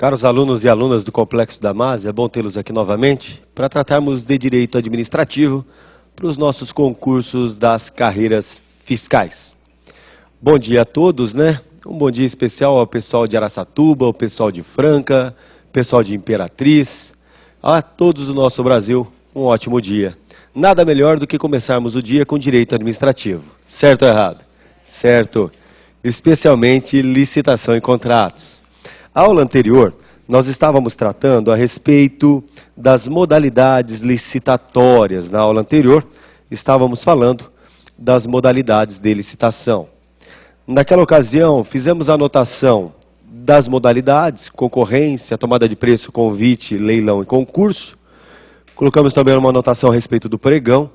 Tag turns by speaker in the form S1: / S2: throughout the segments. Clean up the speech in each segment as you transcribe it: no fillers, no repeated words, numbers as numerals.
S1: Caros alunos e alunas do Complexo da MAS, é bom tê-los aqui novamente para tratarmos de direito administrativo para os nossos concursos das carreiras fiscais. Bom dia a todos, né? Um bom dia especial ao pessoal de Araçatuba, ao pessoal de Franca, pessoal de Imperatriz, a todos do nosso Brasil, um ótimo dia. Nada melhor do que começarmos o dia com direito administrativo. Certo ou errado? Certo. Especialmente licitação e contratos. A aula anterior, nós estávamos tratando a respeito das modalidades licitatórias. Na aula anterior, estávamos falando das modalidades de licitação. Naquela ocasião, fizemos a anotação das modalidades, concorrência, tomada de preço, convite, leilão e concurso. Colocamos também uma anotação a respeito do pregão.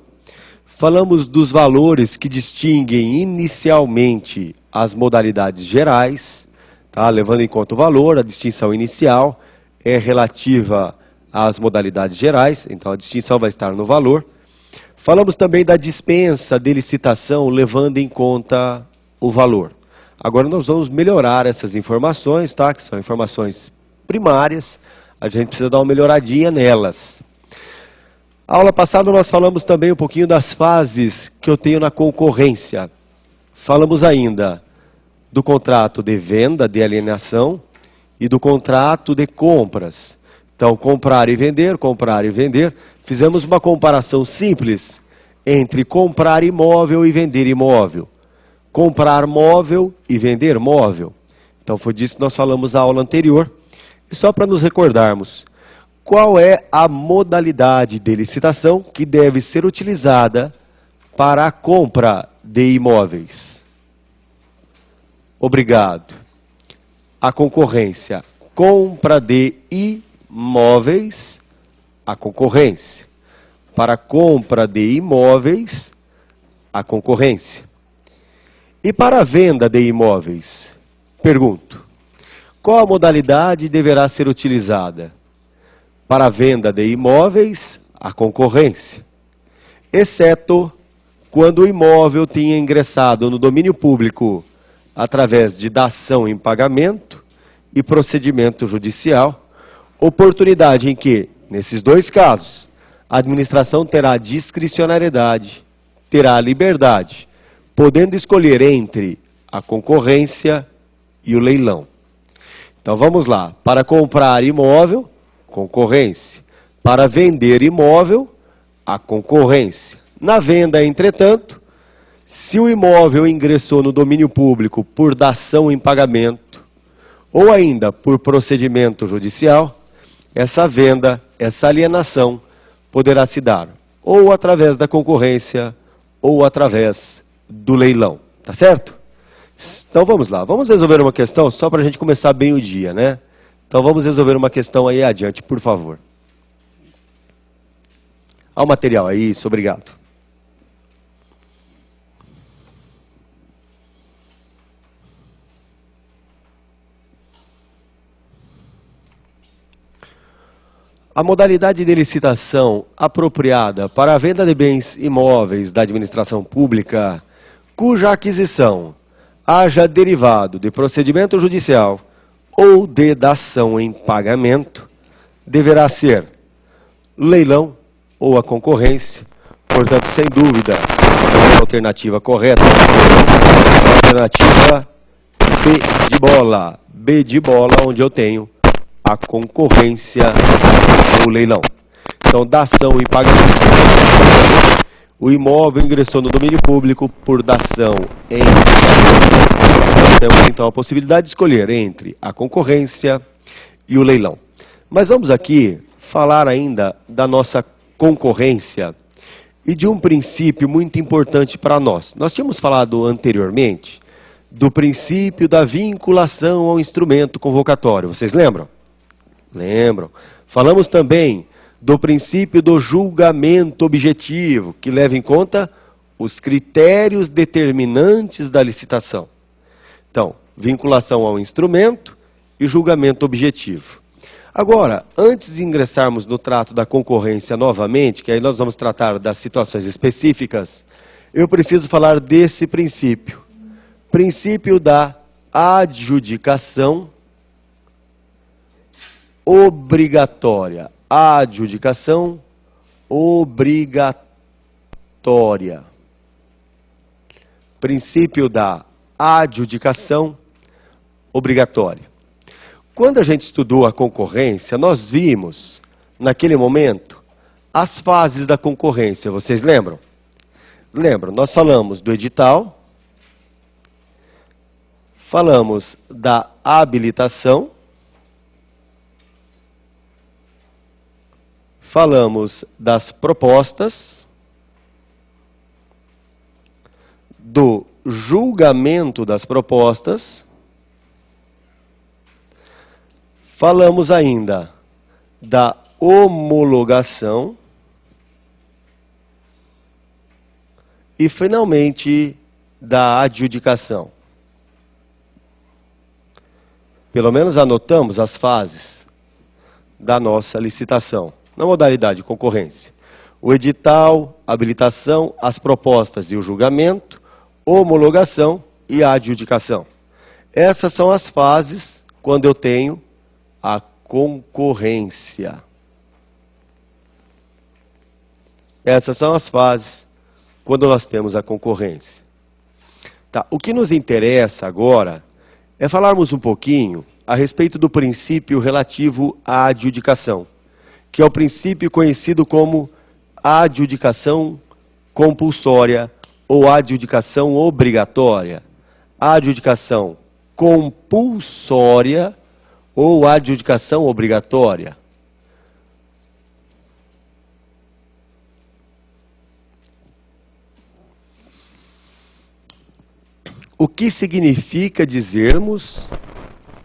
S1: Falamos dos valores que distinguem inicialmente as modalidades gerais, tá? Levando em conta o valor, a distinção inicial é relativa às modalidades gerais, então a distinção vai estar no valor. Falamos também da dispensa de licitação, levando em conta o valor. Agora nós vamos melhorar essas informações, tá? Que são informações primárias, a gente precisa dar uma melhoradinha nelas. A aula passada nós falamos também um pouquinho das fases que eu tenho na concorrência. Falamos ainda do contrato de venda, de alienação, e do contrato de compras. Então, comprar e vender, comprar e vender. Fizemos uma comparação simples entre comprar imóvel e vender imóvel. Comprar móvel e vender móvel. Então, foi disso que nós falamos na aula anterior. E só para nos recordarmos, qual é a modalidade de licitação que deve ser utilizada para a compra de imóveis? Obrigado. A concorrência. Compra de imóveis, a concorrência. Para compra de imóveis, a concorrência. E para a venda de imóveis? Pergunto. Qual a modalidade deverá ser utilizada? Para a venda de imóveis, a concorrência. Exceto quando o imóvel tenha ingressado no domínio público através de dação em pagamento e procedimento judicial, oportunidade em que, nesses dois casos, a administração terá discricionariedade, terá liberdade, podendo escolher entre a concorrência e o leilão. Então vamos lá, para comprar imóvel, concorrência. Para vender imóvel, a concorrência. Na venda, entretanto, se o imóvel ingressou no domínio público por dação em pagamento, ou ainda por procedimento judicial, essa venda, essa alienação, poderá se dar ou através da concorrência, ou através do leilão. Tá certo? Então vamos lá, vamos resolver uma questão só para a gente começar bem o dia, né? Então vamos resolver uma questão aí adiante, por favor. Há o material aí, isso, obrigado. A modalidade de licitação apropriada para a venda de bens imóveis da administração pública, cuja aquisição haja derivado de procedimento judicial ou de dação em pagamento, deverá ser leilão ou a concorrência. Portanto, sem dúvida, a alternativa correta é a alternativa B de bola. B de bola, onde eu tenho a concorrência ou leilão. Então, dação em pagamento. O imóvel ingressou no domínio público por dação em pagamento. Temos então a possibilidade de escolher entre a concorrência e o leilão. Mas vamos aqui falar ainda da nossa concorrência e de um princípio muito importante para nós. Nós tínhamos falado anteriormente do princípio da vinculação ao instrumento convocatório. Vocês lembram? Lembram. Falamos também do princípio do julgamento objetivo, que leva em conta os critérios determinantes da licitação. Então, vinculação ao instrumento e julgamento objetivo. Agora, antes de ingressarmos no trato da concorrência novamente, que aí nós vamos tratar das situações específicas, eu preciso falar desse princípio. Princípio da adjudicação obrigatória. Adjudicação obrigatória. Princípio da adjudicação obrigatória. Quando a gente estudou a concorrência, nós vimos, naquele momento, as fases da concorrência. Vocês lembram? Lembram? Nós falamos do edital, falamos da habilitação, falamos das propostas, do julgamento das propostas, falamos ainda da homologação e, finalmente, da adjudicação. Pelo menos anotamos as fases da nossa licitação, na modalidade de concorrência. O edital, a habilitação, as propostas e o julgamento, homologação e a adjudicação. Essas são as fases quando eu tenho a concorrência. Essas são as fases quando nós temos a concorrência. Tá, o que nos interessa agora é falarmos um pouquinho a respeito do princípio relativo à adjudicação, que é o princípio conhecido como adjudicação compulsória ou adjudicação obrigatória. Adjudicação compulsória ou adjudicação obrigatória. O que significa dizermos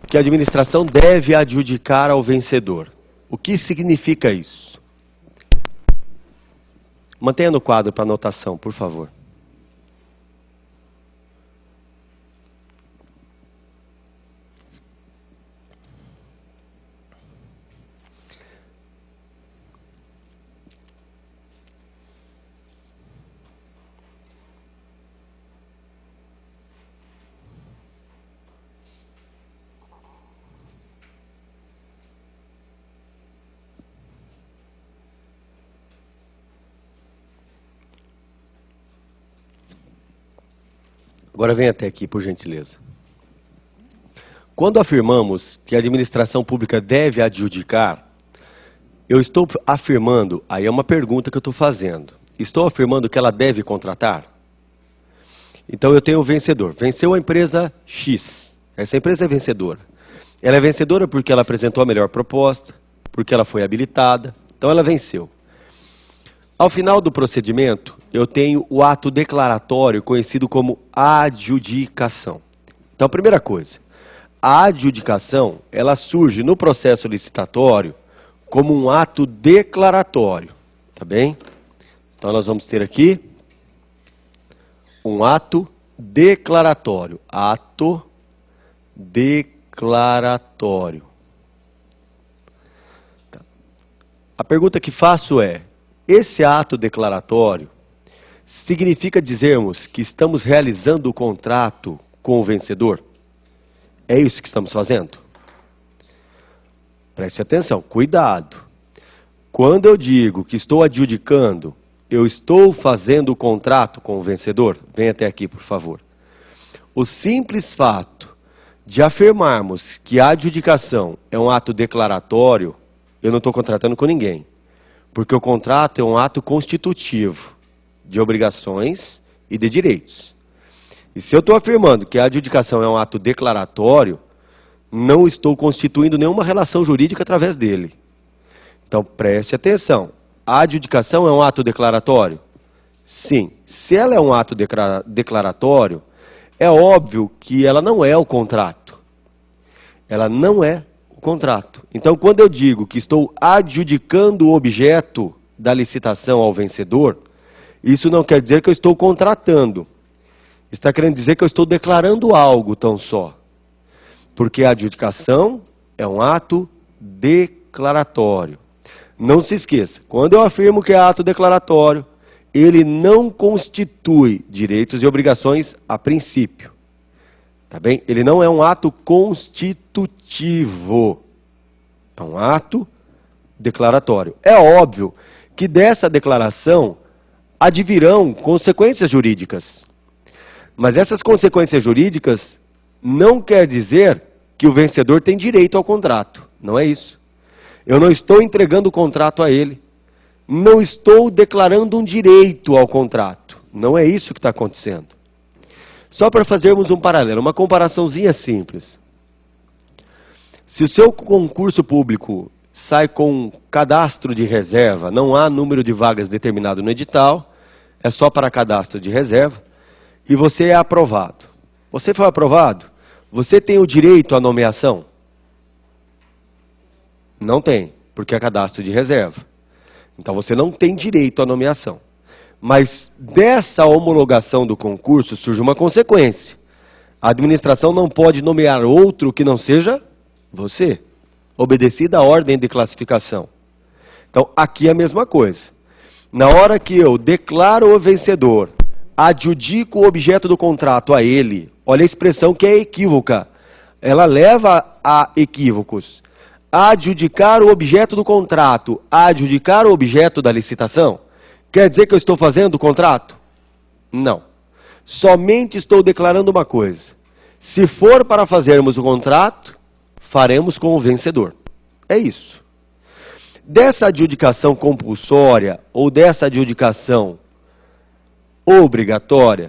S1: que a administração deve adjudicar ao vencedor? O que significa isso? Mantenha no quadro para anotação, por favor. Agora vem até aqui, por gentileza. Quando afirmamos que a administração pública deve adjudicar, eu estou afirmando, aí é uma pergunta que eu estou fazendo, estou afirmando que ela deve contratar? Então eu tenho o vencedor. Venceu a empresa X. Essa empresa é vencedora. Ela é vencedora porque ela apresentou a melhor proposta, porque ela foi habilitada, então ela venceu. Ao final do procedimento, eu tenho o ato declaratório conhecido como adjudicação. Então, primeira coisa, a adjudicação, ela surge no processo licitatório como um ato declaratório, tá bem? Então, nós vamos ter aqui um ato declaratório. Ato declaratório. Tá. A pergunta que faço é: esse ato declaratório significa dizermos que estamos realizando o contrato com o vencedor? É isso que estamos fazendo? Preste atenção, cuidado. Quando eu digo que estou adjudicando, eu estou fazendo o contrato com o vencedor? Vem até aqui, por favor. O simples fato de afirmarmos que a adjudicação é um ato declaratório, eu não estou contratando com ninguém. Porque o contrato é um ato constitutivo de obrigações e de direitos. E se eu estou afirmando que a adjudicação é um ato declaratório, não estou constituindo nenhuma relação jurídica através dele. Então preste atenção. A adjudicação é um ato declaratório? Sim. Se ela é um ato declaratório, é óbvio que ela não é o contrato. Ela não é contrato. Então, quando eu digo que estou adjudicando o objeto da licitação ao vencedor, isso não quer dizer que eu estou contratando. Está querendo dizer que eu estou declarando algo tão só. Porque a adjudicação é um ato declaratório. Não se esqueça, quando eu afirmo que é ato declaratório, ele não constitui direitos e obrigações a princípio. Tá bem? Ele não é um ato constitutivo. É um ato declaratório. É óbvio que dessa declaração advirão consequências jurídicas. Mas essas consequências jurídicas não quer dizer que o vencedor tem direito ao contrato. Não é isso. Eu não estou entregando o contrato a ele. Não estou declarando um direito ao contrato. Não é isso que está acontecendo. Só para fazermos um paralelo, uma comparaçãozinha simples. Se o seu concurso público sai com cadastro de reserva, não há número de vagas determinado no edital, é só para cadastro de reserva, e você é aprovado. Você foi aprovado? Você tem o direito à nomeação? Não tem, porque é cadastro de reserva. Então você não tem direito à nomeação. Mas dessa homologação do concurso surge uma consequência. A administração não pode nomear outro que não seja você, obedecida a ordem de classificação. Então aqui é a mesma coisa. Na hora que eu declaro o vencedor, adjudico o objeto do contrato a ele, olha a expressão que é equívoca. Ela leva a equívocos. Adjudicar o objeto do contrato, adjudicar o objeto da licitação, quer dizer que eu estou fazendo o contrato? Não. Somente estou declarando uma coisa. Se for para fazermos o contrato, faremos com o vencedor. É isso. Dessa adjudicação compulsória ou dessa adjudicação obrigatória,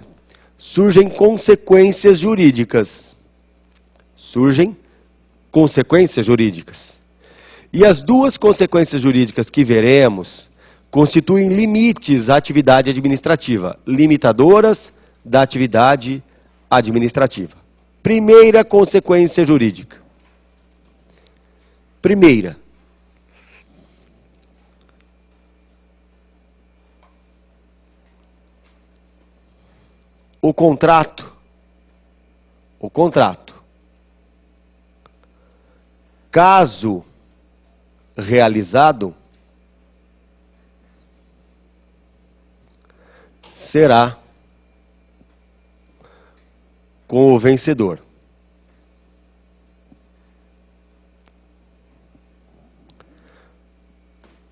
S1: surgem consequências jurídicas. Surgem consequências jurídicas. E as duas consequências jurídicas que veremos constituem limites à atividade administrativa, limitadoras da atividade administrativa. Primeira consequência jurídica. Primeira. O contrato, caso realizado, será com o vencedor.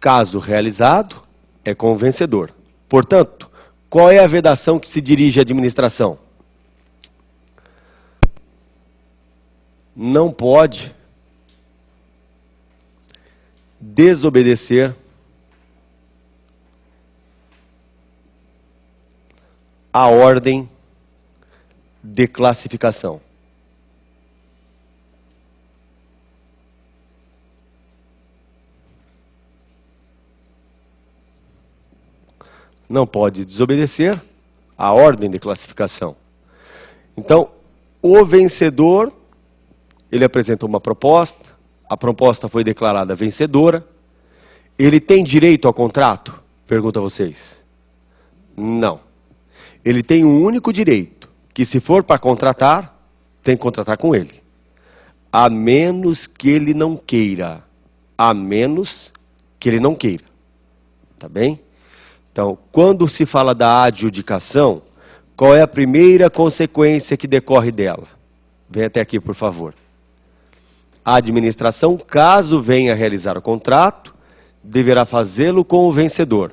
S1: Caso realizado, é com o vencedor. Portanto, qual é a vedação que se dirige à administração? Não pode desobedecer a ordem de classificação. Não pode desobedecer a ordem de classificação. Então, o vencedor, ele apresentou uma proposta, a proposta foi declarada vencedora. Ele tem direito ao contrato? Pergunto a vocês. Não. Ele tem um único direito, que se for para contratar, tem que contratar com ele. A menos que ele não queira. A menos que ele não queira. Tá bem? Então, quando se fala da adjudicação, qual é a primeira consequência que decorre dela? Vem até aqui, por favor. A administração, caso venha realizar o contrato, deverá fazê-lo com o vencedor,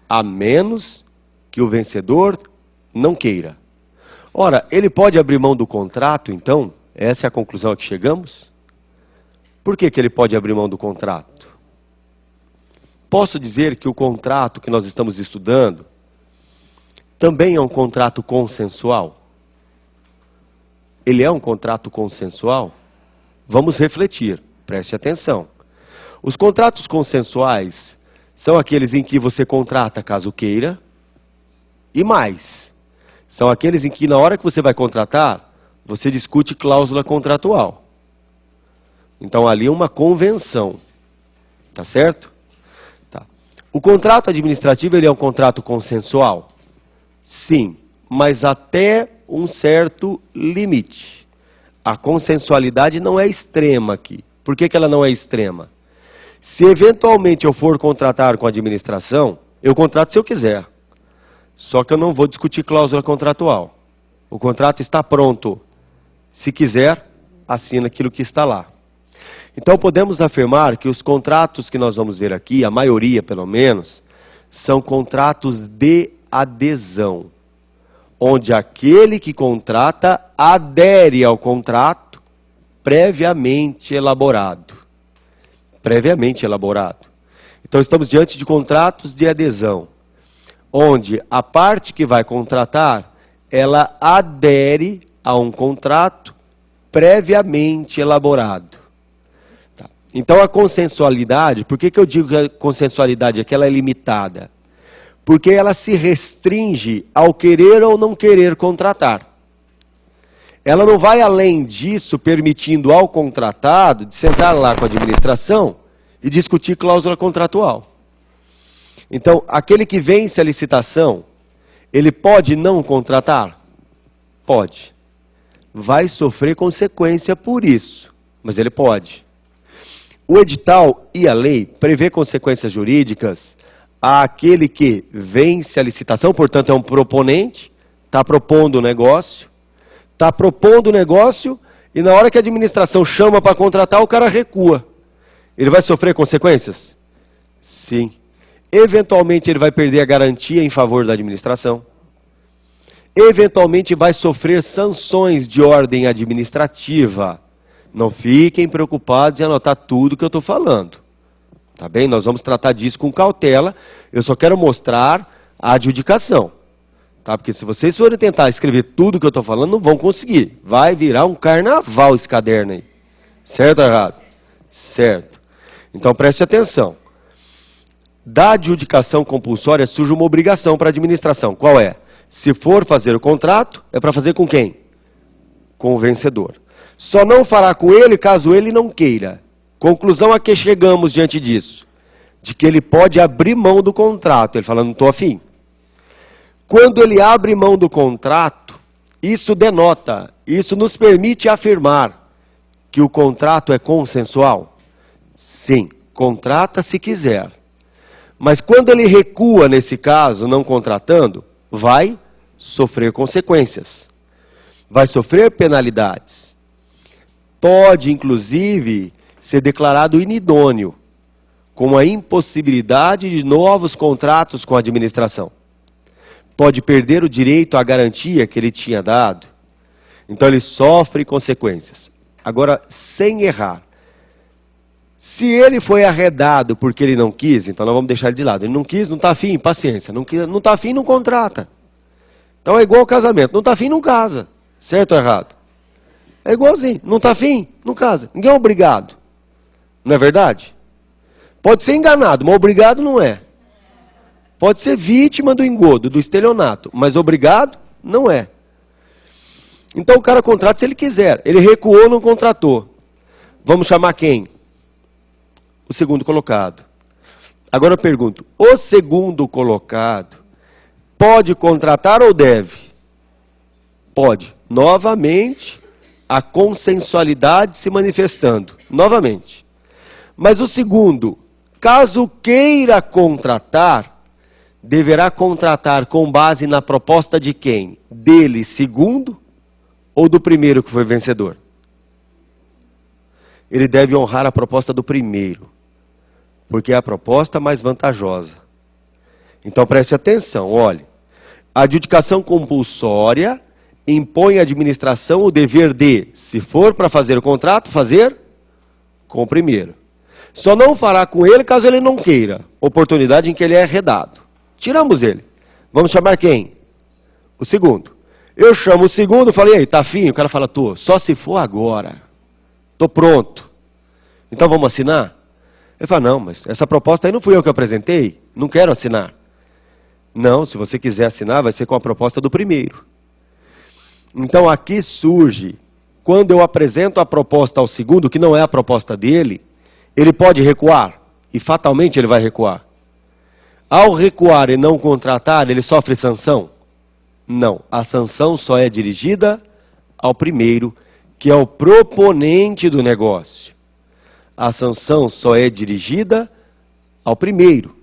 S1: a menos que o vencedor não queira. Ora, ele pode abrir mão do contrato, então? Essa é a conclusão a que chegamos? Por que ele pode abrir mão do contrato? Posso dizer que o contrato que nós estamos estudando também é um contrato consensual? Ele é um contrato consensual? Vamos refletir, preste atenção. Os contratos consensuais são aqueles em que você contrata caso queira, e mais, são aqueles em que na hora que você vai contratar, você discute cláusula contratual. Então ali é uma convenção, tá certo? Tá. O contrato administrativo, ele é um contrato consensual? Sim, mas até um certo limite. A consensualidade não é extrema aqui. Por que ela não é extrema? Se eventualmente eu for contratar com a administração, eu contrato se eu quiser. Só que eu não vou discutir cláusula contratual. O contrato está pronto. Se quiser, assina aquilo que está lá. Então podemos afirmar que os contratos que nós vamos ver aqui, a maioria pelo menos, são contratos de adesão, onde aquele que contrata adere ao contrato previamente elaborado. Previamente elaborado. Então estamos diante de contratos de adesão, onde a parte que vai contratar, ela adere a um contrato previamente elaborado. Tá. Então a consensualidade, por que eu digo que a consensualidade aqui ela é limitada? Porque ela se restringe ao querer ou não querer contratar. Ela não vai além disso, permitindo ao contratado de sentar lá com a administração e discutir cláusula contratual. Então, aquele que vence a licitação, ele pode não contratar? Pode. Vai sofrer consequência por isso, mas ele pode. O edital e a lei prevê consequências jurídicas àquele que vence a licitação, portanto é um proponente, está propondo o negócio, e na hora que a administração chama para contratar, o cara recua. Ele vai sofrer consequências? Sim. Eventualmente ele vai perder a garantia em favor da administração. Eventualmente vai sofrer sanções de ordem administrativa. Não fiquem preocupados em anotar tudo que eu estou falando. Tá bem? Nós vamos tratar disso com cautela. Eu só quero mostrar a adjudicação. Tá? Porque se vocês forem tentar escrever tudo que eu estou falando, não vão conseguir. Vai virar um carnaval esse caderno aí. Certo ou errado? Certo. Então preste atenção. Da adjudicação compulsória surge uma obrigação para a administração. Qual é? Se for fazer o contrato, é para fazer com quem? Com o vencedor. Só não fará com ele caso ele não queira. Conclusão a que chegamos diante disso? De que ele pode abrir mão do contrato. Ele fala, não estou afim. Quando ele abre mão do contrato, isso denota, isso nos permite afirmar que o contrato é consensual? Sim, contrata se quiser. Mas quando ele recua nesse caso, não contratando, vai sofrer consequências. Vai sofrer penalidades. Pode, inclusive, ser declarado inidôneo, com a impossibilidade de novos contratos com a administração. Pode perder o direito à garantia que ele tinha dado. Então ele sofre consequências. Agora, sem errar. Se ele foi arredado porque ele não quis, então nós vamos deixar ele de lado. Ele não quis, não está afim, paciência. Não está afim, não contrata. Então é igual ao casamento. Não está afim, não casa. Certo ou errado? É igualzinho. Não está afim, não casa. Ninguém é obrigado. Não é verdade? Pode ser enganado, mas obrigado não é. Pode ser vítima do engodo, do estelionato, mas obrigado não é. Então o cara contrata se ele quiser. Ele recuou, não contratou. Vamos chamar quem? O segundo colocado. Agora eu pergunto, o segundo colocado pode contratar ou deve? Pode. Novamente, a consensualidade se manifestando. Novamente. Mas o segundo, caso queira contratar, deverá contratar com base na proposta de quem? Dele, segundo, ou do primeiro que foi vencedor? Ele deve honrar a proposta do primeiro, porque é a proposta mais vantajosa. Então preste atenção, olhe. A adjudicação compulsória impõe à administração o dever de, se for para fazer o contrato, fazer com o primeiro. Só não fará com ele caso ele não queira, oportunidade em que ele é arredado. Tiramos ele. Vamos chamar quem? O segundo. Eu chamo o segundo, falei, aí, tá afim? O cara fala, tô, só se for agora. Tô pronto. Então vamos assinar? Ele fala, não, mas essa proposta aí não fui eu que apresentei, não quero assinar. Não, se você quiser assinar, vai ser com a proposta do primeiro. Então aqui surge, quando eu apresento a proposta ao segundo, que não é a proposta dele, ele pode recuar, e fatalmente ele vai recuar. Ao recuar e não contratar, ele sofre sanção? Não, a sanção só é dirigida ao primeiro, que é o proponente do negócio. A sanção só é dirigida ao primeiro,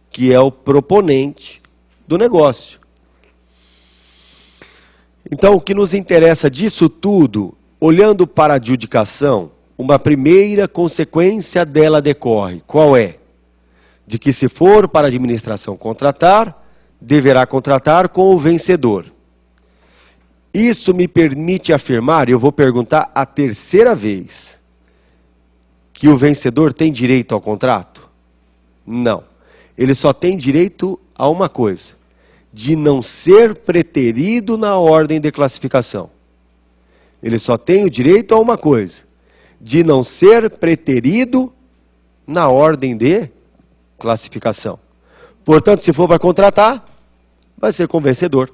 S1: que é o proponente do negócio. Então, o que nos interessa disso tudo, olhando para a adjudicação, uma primeira consequência dela decorre. Qual é? De que se for para a administração contratar, deverá contratar com o vencedor. Isso me permite afirmar, e eu vou perguntar a terceira vez, que o vencedor tem direito ao contrato? Não. Ele só tem direito a uma coisa: de não ser preterido na ordem de classificação. Ele só tem o direito a uma coisa: de não ser preterido na ordem de classificação. Portanto, se for para contratar, vai ser com o vencedor,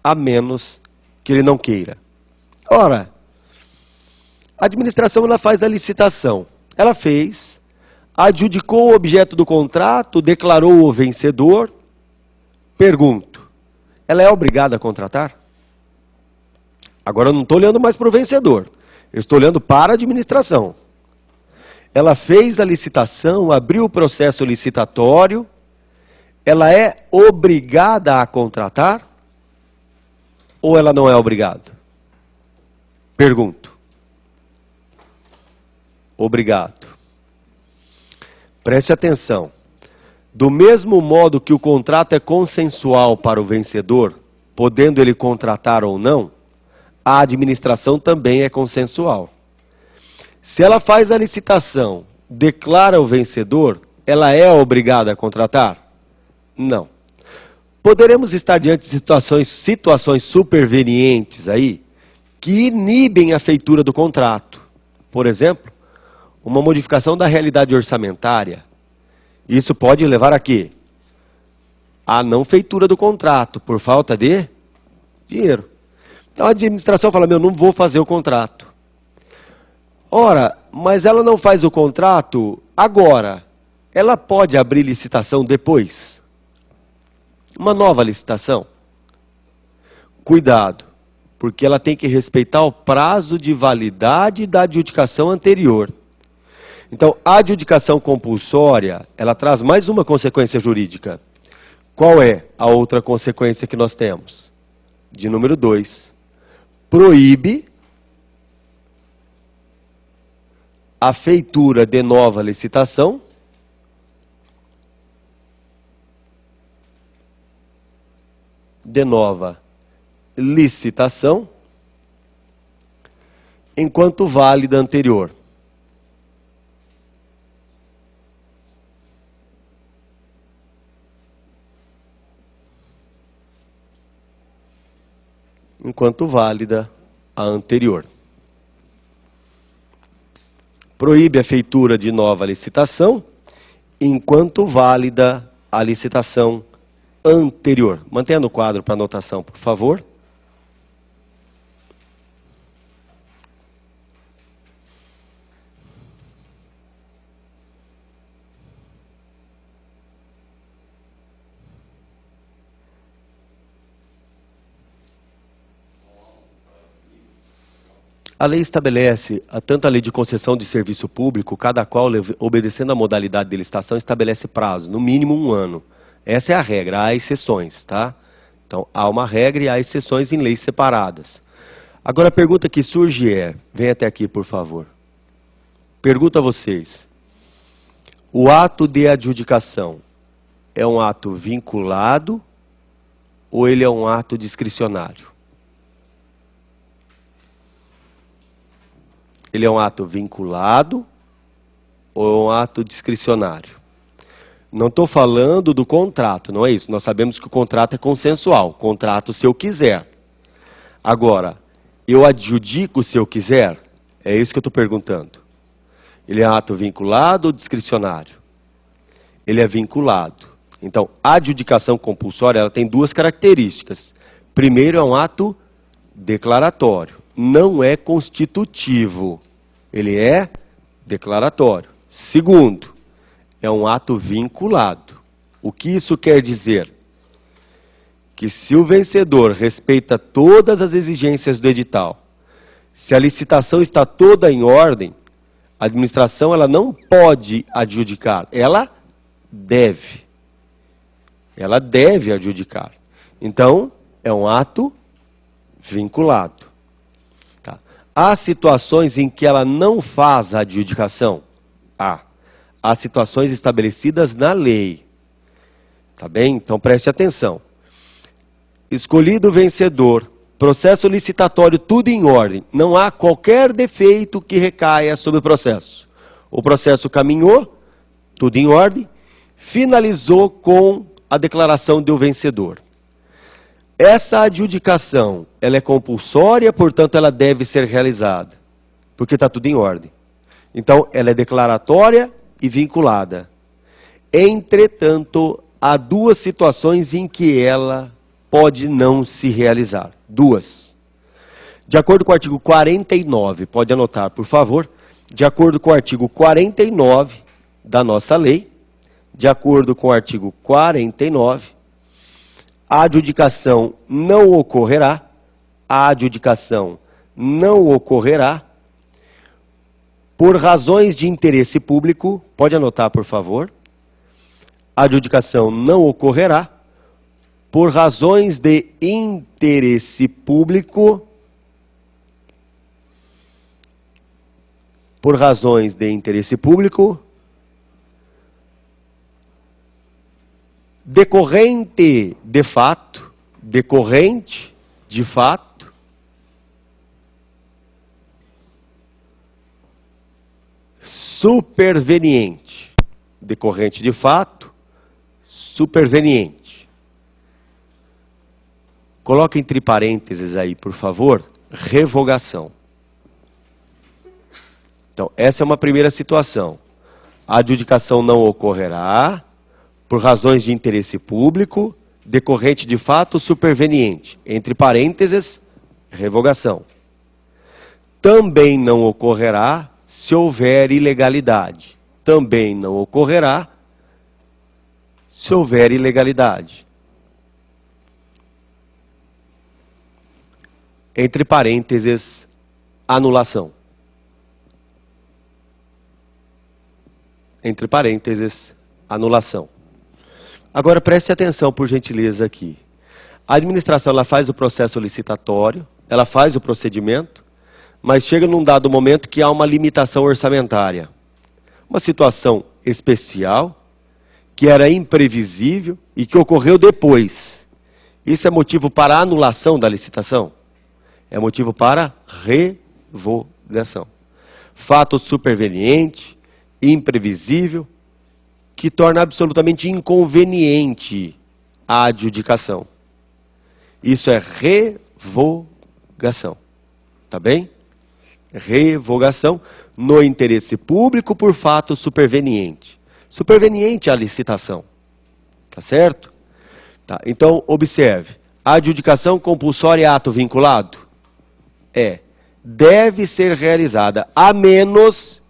S1: a menos que ele não queira. Ora, a administração ela faz a licitação. Ela fez, adjudicou o objeto do contrato, declarou o vencedor. Pergunto, ela é obrigada a contratar? Agora eu não estou olhando mais para o vencedor, eu estou olhando para a administração. Ela fez a licitação, abriu o processo licitatório, ela é obrigada a contratar? Ou ela não é obrigada? Pergunto. Obrigado. Preste atenção. Do mesmo modo que o contrato é consensual para o vencedor, podendo ele contratar ou não, a administração também é consensual. Se ela faz a licitação, declara o vencedor, ela é obrigada a contratar? Não. Poderemos estar diante de situações supervenientes aí, que inibem a feitura do contrato. Por exemplo, uma modificação da realidade orçamentária. Isso pode levar a quê? A não feitura do contrato, por falta de dinheiro. Então a administração fala, não vou fazer o contrato. Ora, mas ela não faz o contrato agora. Ela pode abrir licitação depois? Uma nova licitação? Cuidado, porque ela tem que respeitar o prazo de validade da adjudicação anterior. Então, a adjudicação compulsória, ela traz mais uma consequência jurídica. Qual é a outra consequência que nós temos? De número 2. Proíbe a feitura de nova licitação enquanto válida anterior. Enquanto válida a anterior. Proíbe a feitura de nova licitação enquanto válida a licitação anterior. Mantenha no quadro para anotação, por favor. A lei estabelece, tanto a lei de concessão de serviço público, cada qual obedecendo a modalidade de licitação, estabelece prazo, no mínimo 1 ano. Essa é a regra, há exceções, tá? Então, há uma regra e há exceções em leis separadas. Agora, a pergunta que surge é, vem até aqui, por favor. Pergunto a vocês, o ato de adjudicação é um ato vinculado ou ele é um ato discricionário? Ele é um ato vinculado ou é um ato discricionário? Não estou falando do contrato, não é isso. Nós sabemos que o contrato é consensual. Contrato se eu quiser. Agora, eu adjudico se eu quiser? É isso que eu estou perguntando. Ele é ato vinculado ou discricionário? Ele é vinculado. Então, a adjudicação compulsória ela tem 2 características. Primeiro, é um ato declaratório. Não é constitutivo. Ele é declaratório. Segundo, é um ato vinculado. O que isso quer dizer? Que se o vencedor respeita todas as exigências do edital, se a licitação está toda em ordem, a administração ela não pode adjudicar, ela deve. Ela deve adjudicar. Então, é um ato vinculado. Tá. Há situações em que ela não faz a adjudicação? Há situações estabelecidas na lei. Tá bem? Então preste atenção. Escolhido o vencedor, processo licitatório, tudo em ordem. Não há qualquer defeito que recaia sobre o processo. O processo caminhou, tudo em ordem, finalizou com a declaração do vencedor. Essa adjudicação, ela é compulsória, portanto, ela deve ser realizada, porque está tudo em ordem. Então, ela é declaratória e vinculada. Entretanto, há duas situações em que ela pode não se realizar. Duas. De acordo com o artigo 49, pode anotar, por favor, de acordo com o artigo 49 da nossa lei, de acordo com o artigo 49, a adjudicação não ocorrerá, por razões de interesse público, pode anotar, por favor, a adjudicação não ocorrerá por razões de interesse público, decorrente de fato, superveniente. Decorrente de fato, superveniente. Coloque entre parênteses aí, por favor, revogação. Então, essa é uma primeira situação. A adjudicação não ocorrerá por razões de interesse público, decorrente de fato superveniente. Entre parênteses, revogação. Também não ocorrerá se houver ilegalidade. Também não ocorrerá se houver ilegalidade. Entre parênteses, anulação. Entre parênteses, anulação. Agora preste atenção, por gentileza, aqui. A administração ela faz o processo licitatório, ela faz o procedimento, mas chega num dado momento que há uma limitação orçamentária. Uma situação especial, que era imprevisível e que ocorreu depois. Isso é motivo para anulação da licitação? É motivo para revogação. Fato superveniente, imprevisível, que torna absolutamente inconveniente a adjudicação. Isso é revogação. Tá bem? Revogação no interesse público por fato superveniente. Superveniente à licitação. Tá certo? Tá. Então, observe. A adjudicação compulsória é ato vinculado? Deve ser realizada, a menos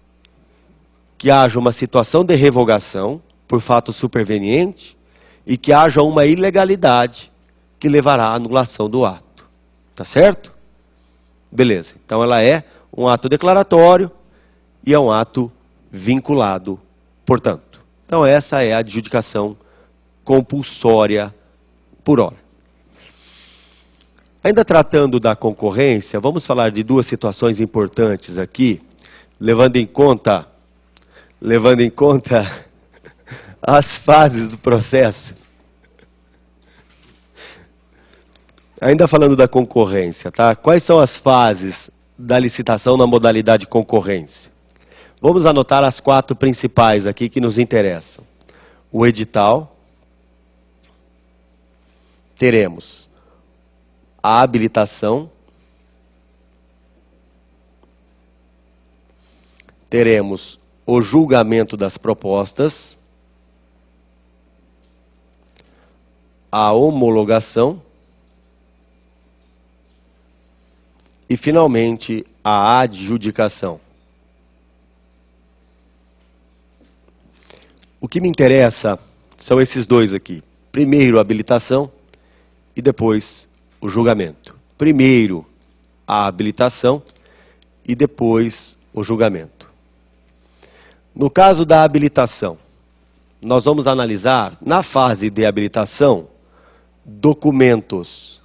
S1: que haja uma situação de revogação por fato superveniente e que haja uma ilegalidade que levará à anulação do ato. Tá certo? Beleza. Então ela é um ato declaratório e é um ato vinculado, portanto. Então essa é a adjudicação compulsória por hora. Ainda tratando da concorrência, vamos falar de duas situações importantes aqui, levando em conta as fases do processo. Ainda falando da concorrência, tá? Quais são as fases da licitação na modalidade concorrência? Vamos anotar as 4 principais aqui que nos interessam. O edital, teremos a habilitação, teremos o julgamento das propostas, a homologação e, finalmente, a adjudicação. O que me interessa são esses dois aqui. Primeiro, a habilitação e depois o julgamento. Primeiro, a habilitação e depois o julgamento. No caso da habilitação, nós vamos analisar, na fase de habilitação, documentos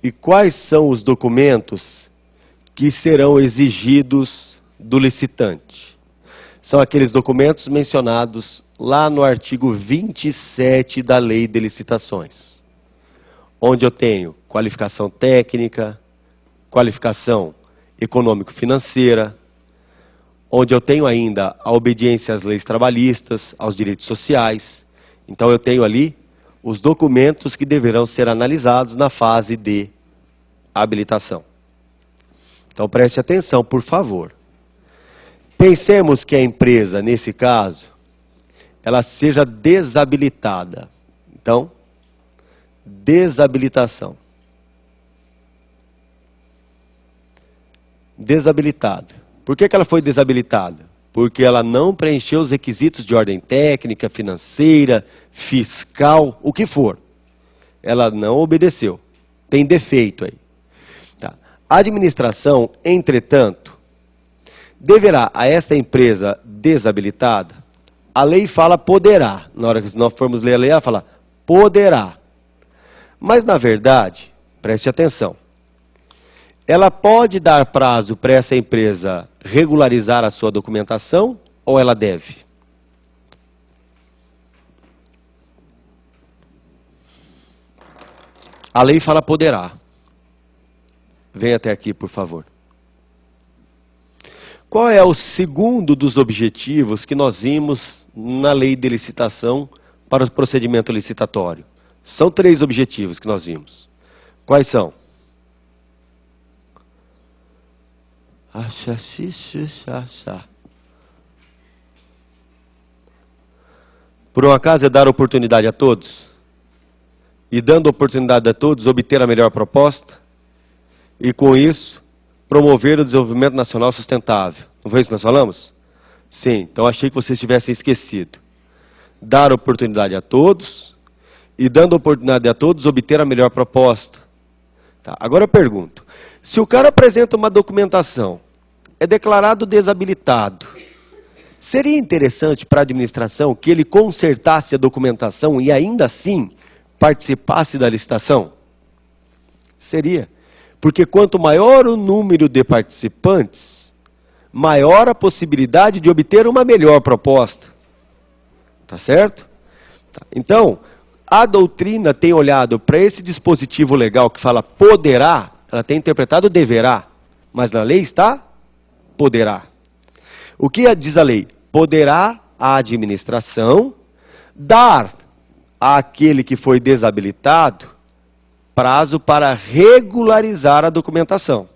S1: E quais são os documentos que serão exigidos do licitante? São aqueles documentos mencionados lá no artigo 27 da Lei de Licitações, onde eu tenho qualificação técnica, qualificação econômico-financeira, onde eu tenho ainda a obediência às leis trabalhistas, aos direitos sociais. Então eu tenho ali os documentos que deverão ser analisados na fase de habilitação. Então preste atenção, por favor. Pensemos que a empresa, nesse caso, ela seja desabilitada. Então, desabilitação. Desabilitada. Por que ela foi desabilitada? Porque ela não preencheu os requisitos de ordem técnica, financeira, fiscal, o que for. Ela não obedeceu. Tem defeito aí. Tá. A administração, entretanto, deverá a esta empresa desabilitada, a lei fala poderá. Na hora que nós formos ler a lei, ela fala poderá. Mas, na verdade, preste atenção, ela pode dar prazo para essa empresa regularizar a sua documentação ou ela deve? A lei fala poderá. Venha até aqui, por favor. Qual é o segundo dos objetivos que nós vimos na lei de licitação para o procedimento licitatório? São 3 objetivos que nós vimos. Quais são? Por um acaso é dar oportunidade a todos? E dando oportunidade a todos, obter a melhor proposta? E com isso, promover o desenvolvimento nacional sustentável. Não foi isso que nós falamos? Sim, então achei que vocês tivessem esquecido. Dar oportunidade a todos e dando oportunidade a todos, obter a melhor proposta. Tá, agora eu pergunto, se o cara apresenta uma documentação, é declarado desabilitado, seria interessante para a administração que ele consertasse a documentação e ainda assim participasse da licitação? Seria. Porque quanto maior o número de participantes, maior a possibilidade de obter uma melhor proposta. Tá certo? Então, a doutrina tem olhado para esse dispositivo legal que fala poderá, ela tem interpretado deverá, mas na lei está poderá. O que diz a lei? Poderá a administração dar àquele que foi desabilitado prazo para regularizar a documentação.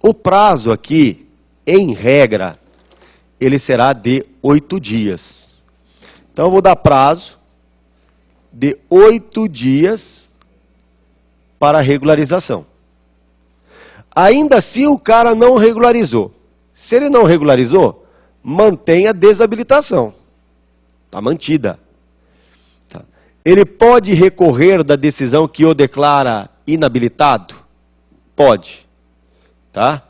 S1: O prazo aqui, em regra, ele será de 8 dias. Então eu vou dar prazo de 8 dias para regularização. Ainda assim o cara não regularizou. Se ele não regularizou, mantém a desabilitação. Está mantida. Tá. Ele pode recorrer da decisão que o declara inabilitado? Pode. Tá?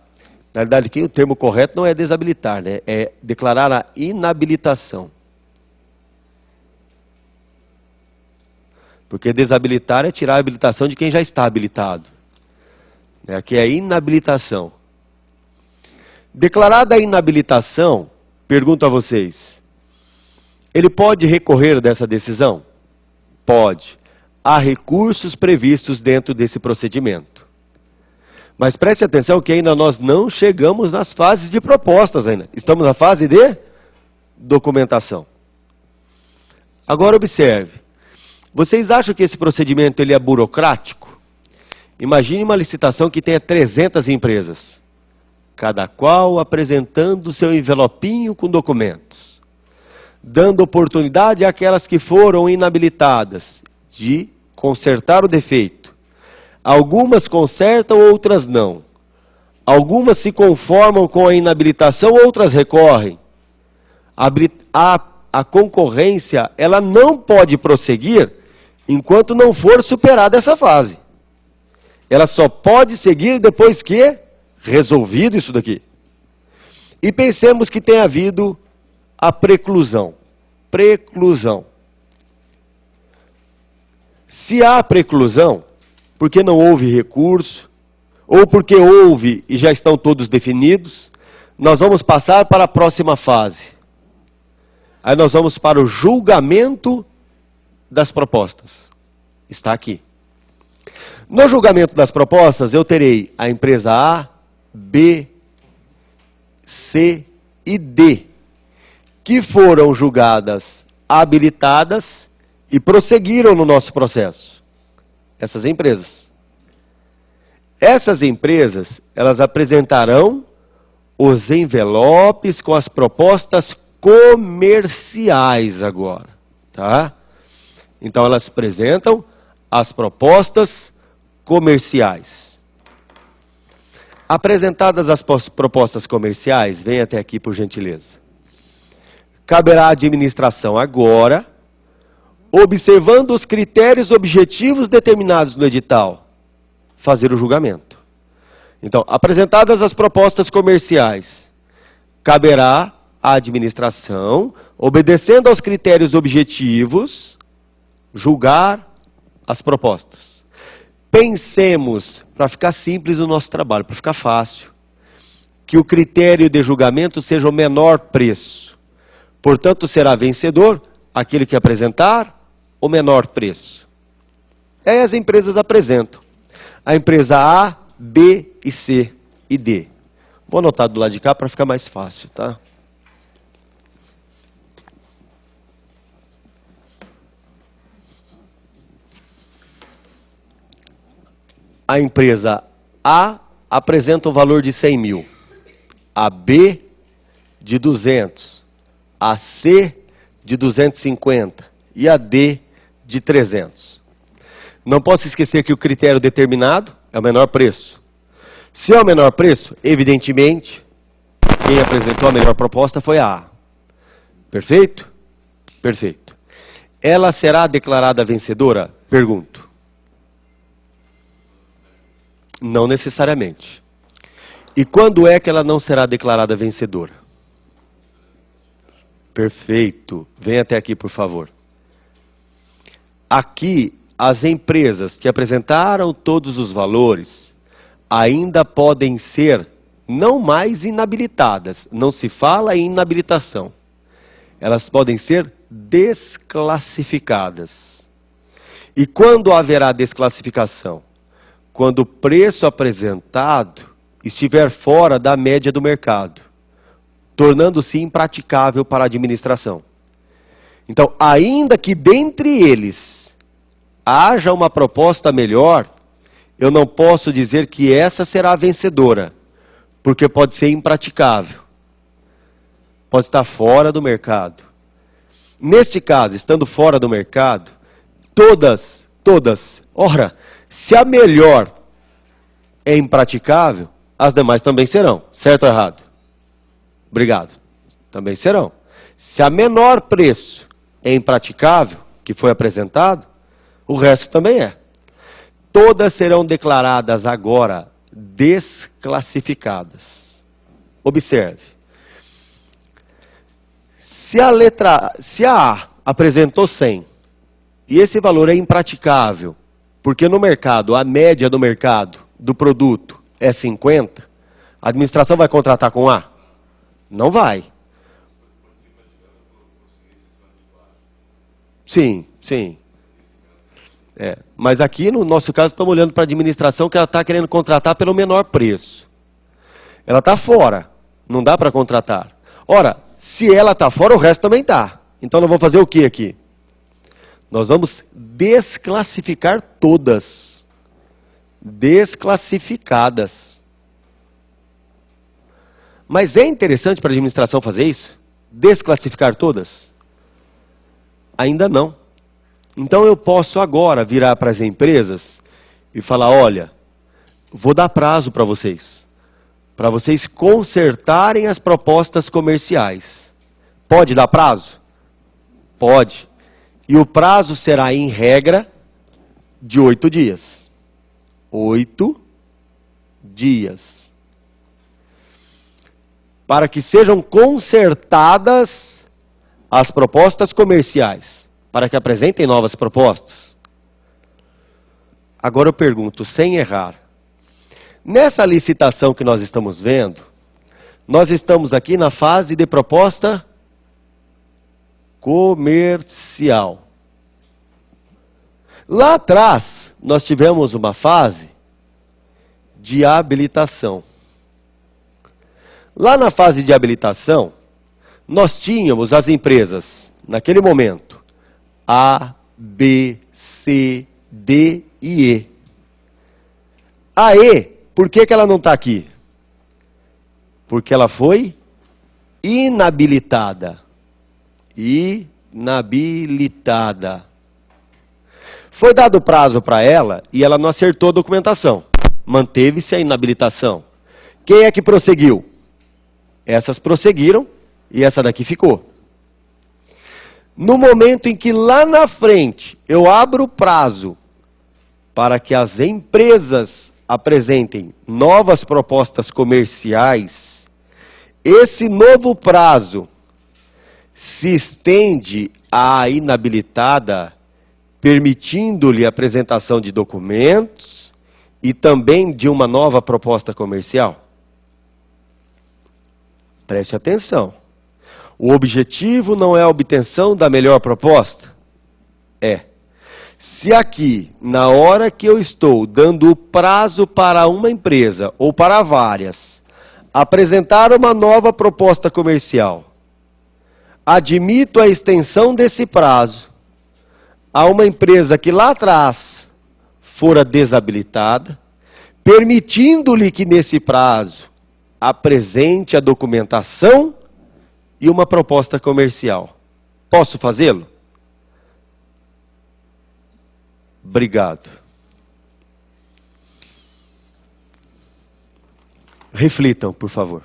S1: Na verdade, aqui o termo correto não é desabilitar, né? É declarar a inabilitação. Porque desabilitar é tirar a habilitação de quem já está habilitado. Aqui é inabilitação. Declarada a inabilitação, pergunto a vocês, ele pode recorrer dessa decisão? Pode. Há recursos previstos dentro desse procedimento. Mas preste atenção que ainda nós não chegamos nas fases de propostas ainda. Estamos na fase de documentação. Agora observe. Vocês acham que esse procedimento ele é burocrático? Imagine uma licitação que tenha 300 empresas, cada qual apresentando seu envelopinho com documentos, dando oportunidade àquelas que foram inabilitadas de consertar o defeito. Algumas consertam, outras não. Algumas se conformam com a inabilitação, outras recorrem. A concorrência, ela não pode prosseguir enquanto não for superada essa fase. Ela só pode seguir depois que resolvido isso daqui. E pensemos que tenha havido a preclusão. Preclusão. Se há preclusão, porque não houve recurso, ou porque houve e já estão todos definidos, nós vamos passar para a próxima fase. Aí nós vamos para o julgamento das propostas. Está aqui. No julgamento das propostas, eu terei a empresa A, B, C e D, que foram julgadas habilitadas e prosseguiram no nosso processo. Essas empresas. Essas empresas, elas apresentarão os envelopes com as propostas comerciais agora, tá? Então elas apresentam as propostas comerciais. Apresentadas as propostas comerciais, venha até aqui por gentileza. Caberá à administração agora, observando os critérios objetivos determinados no edital, fazer o julgamento. Então, apresentadas as propostas comerciais, caberá à administração, obedecendo aos critérios objetivos, julgar as propostas. Pensemos, para ficar simples o nosso trabalho, para ficar fácil, que o critério de julgamento seja o menor preço. Portanto, será vencedor aquele que apresentar o menor preço. Aí as empresas apresentam. A empresa A, B e C e D. Vou anotar do lado de cá para ficar mais fácil, tá? A empresa A apresenta o valor de 100 mil. A B de 200. A C de 250. E a D de 300. Não posso esquecer que o critério determinado é o menor preço. Se é o menor preço, evidentemente, quem apresentou a melhor proposta foi a A. Perfeito? Perfeito. Ela será declarada vencedora? Pergunto. Não necessariamente. E quando é que ela não será declarada vencedora? Perfeito. Venha até aqui, por favor. Aqui, as empresas que apresentaram todos os valores ainda podem ser não mais inabilitadas. Não se fala em inabilitação. Elas podem ser desclassificadas. E quando haverá desclassificação? Quando o preço apresentado estiver fora da média do mercado, tornando-se impraticável para a administração. Então, ainda que dentre eles haja uma proposta melhor, eu não posso dizer que essa será a vencedora, porque pode ser impraticável. Pode estar fora do mercado. Neste caso, estando fora do mercado, todas, ora, se a melhor é impraticável, as demais também serão. Certo ou errado? Obrigado. Também serão. Se a menor preço é impraticável, que foi apresentado, o resto também é. Todas serão declaradas agora desclassificadas. Observe. Se a A apresentou 100 e esse valor é impraticável, porque no mercado, a média do mercado do produto é 50, a administração vai contratar com A? Não vai. Sim. Mas aqui, no nosso caso, estamos olhando para a administração que ela está querendo contratar pelo menor preço. Ela está fora. Não dá para contratar. Ora, se ela está fora, o resto também está. Então, nós vamos fazer o que aqui? Nós vamos desclassificar todas. Desclassificadas. Mas é interessante para a administração fazer isso? Desclassificar todas? Ainda não. Então eu posso agora virar para as empresas e falar, olha, vou dar prazo para vocês consertarem as propostas comerciais. Pode dar prazo? Pode. E o prazo será, em regra, de 8 dias. 8 dias. Para que sejam consertadas as propostas comerciais. Para que apresentem novas propostas. Agora eu pergunto, sem errar. Nessa licitação que nós estamos vendo, nós estamos aqui na fase de proposta comercial. Lá atrás, nós tivemos uma fase de habilitação. Lá na fase de habilitação, nós tínhamos as empresas, naquele momento, A, B, C, D e E. A E, por que ela não está aqui? Porque ela foi inabilitada. Inabilitada. Foi dado prazo para ela e ela não acertou a documentação. Manteve-se a inabilitação. Quem é que prosseguiu? Essas prosseguiram e essa daqui ficou. No momento em que lá na frente eu abro o prazo para que as empresas apresentem novas propostas comerciais, esse novo prazo se estende à inabilitada, permitindo-lhe a apresentação de documentos e também de uma nova proposta comercial. Preste atenção. O objetivo não é a obtenção da melhor proposta? É. Se aqui, na hora que eu estou dando o prazo para uma empresa, ou para várias, apresentar uma nova proposta comercial, admito a extensão desse prazo a uma empresa que lá atrás fora desabilitada, permitindo-lhe que nesse prazo apresente a documentação e uma proposta comercial. Posso fazê-lo? Obrigado. Reflitam, por favor.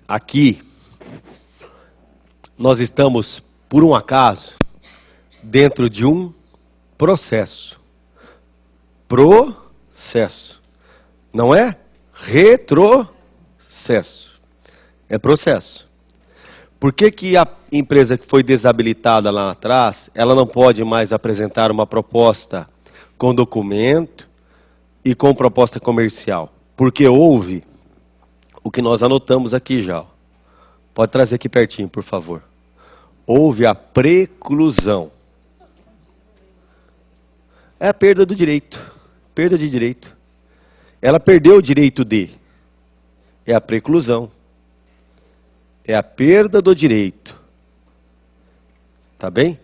S1: Aqui, nós estamos, por um acaso, dentro de um processo. Processo. Não é retrocesso. É processo. Por que a empresa que foi desabilitada lá atrás, ela não pode mais apresentar uma proposta com documento e com proposta comercial? Porque houve o que nós anotamos aqui já. Pode trazer aqui pertinho, por favor. Houve a preclusão. É a perda do direito. Perda de direito. Ela perdeu o direito de. É a preclusão. É a perda do direito. Tá bem?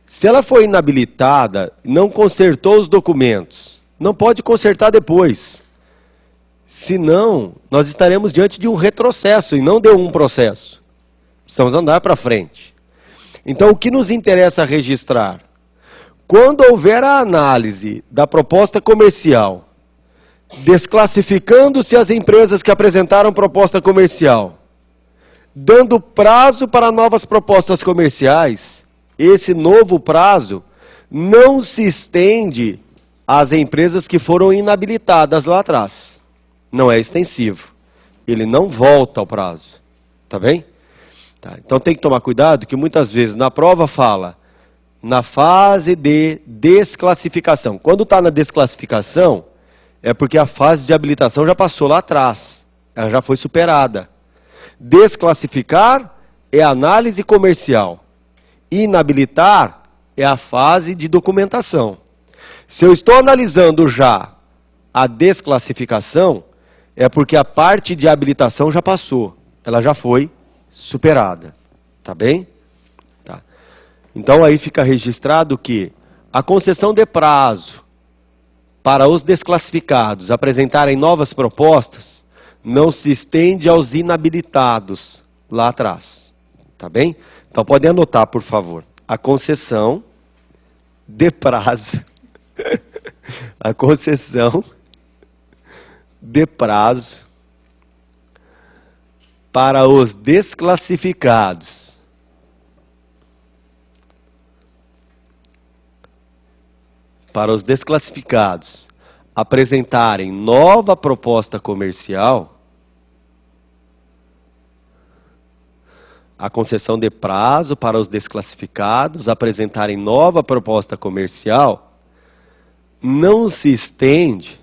S1: Se ela foi inabilitada, não consertou os documentos, não pode consertar depois. Senão, nós estaremos diante de um retrocesso e não de um processo. Precisamos andar para frente. Então, o que nos interessa registrar? Quando houver a análise da proposta comercial, desclassificando-se as empresas que apresentaram proposta comercial, dando prazo para novas propostas comerciais, esse novo prazo não se estende às empresas que foram inabilitadas lá atrás. Não é extensivo. Ele não volta ao prazo. Tá bem? Tá. Então tem que tomar cuidado que muitas vezes na prova fala na fase de desclassificação. Quando está na desclassificação, é porque a fase de habilitação já passou lá atrás. Ela já foi superada. Desclassificar é análise comercial. Inabilitar é a fase de documentação. Se eu estou analisando já a desclassificação, é porque a parte de habilitação já passou. Ela já foi superada. Tá bem? Tá. Então aí fica registrado que a concessão de prazo para os desclassificados apresentarem novas propostas não se estende aos inabilitados lá atrás. Tá bem? Então podem anotar, por favor. A concessão de prazo. A concessão de prazo para os desclassificados. Para os desclassificados apresentarem nova proposta comercial, A concessão de prazo para os desclassificados apresentarem nova proposta comercial não se estende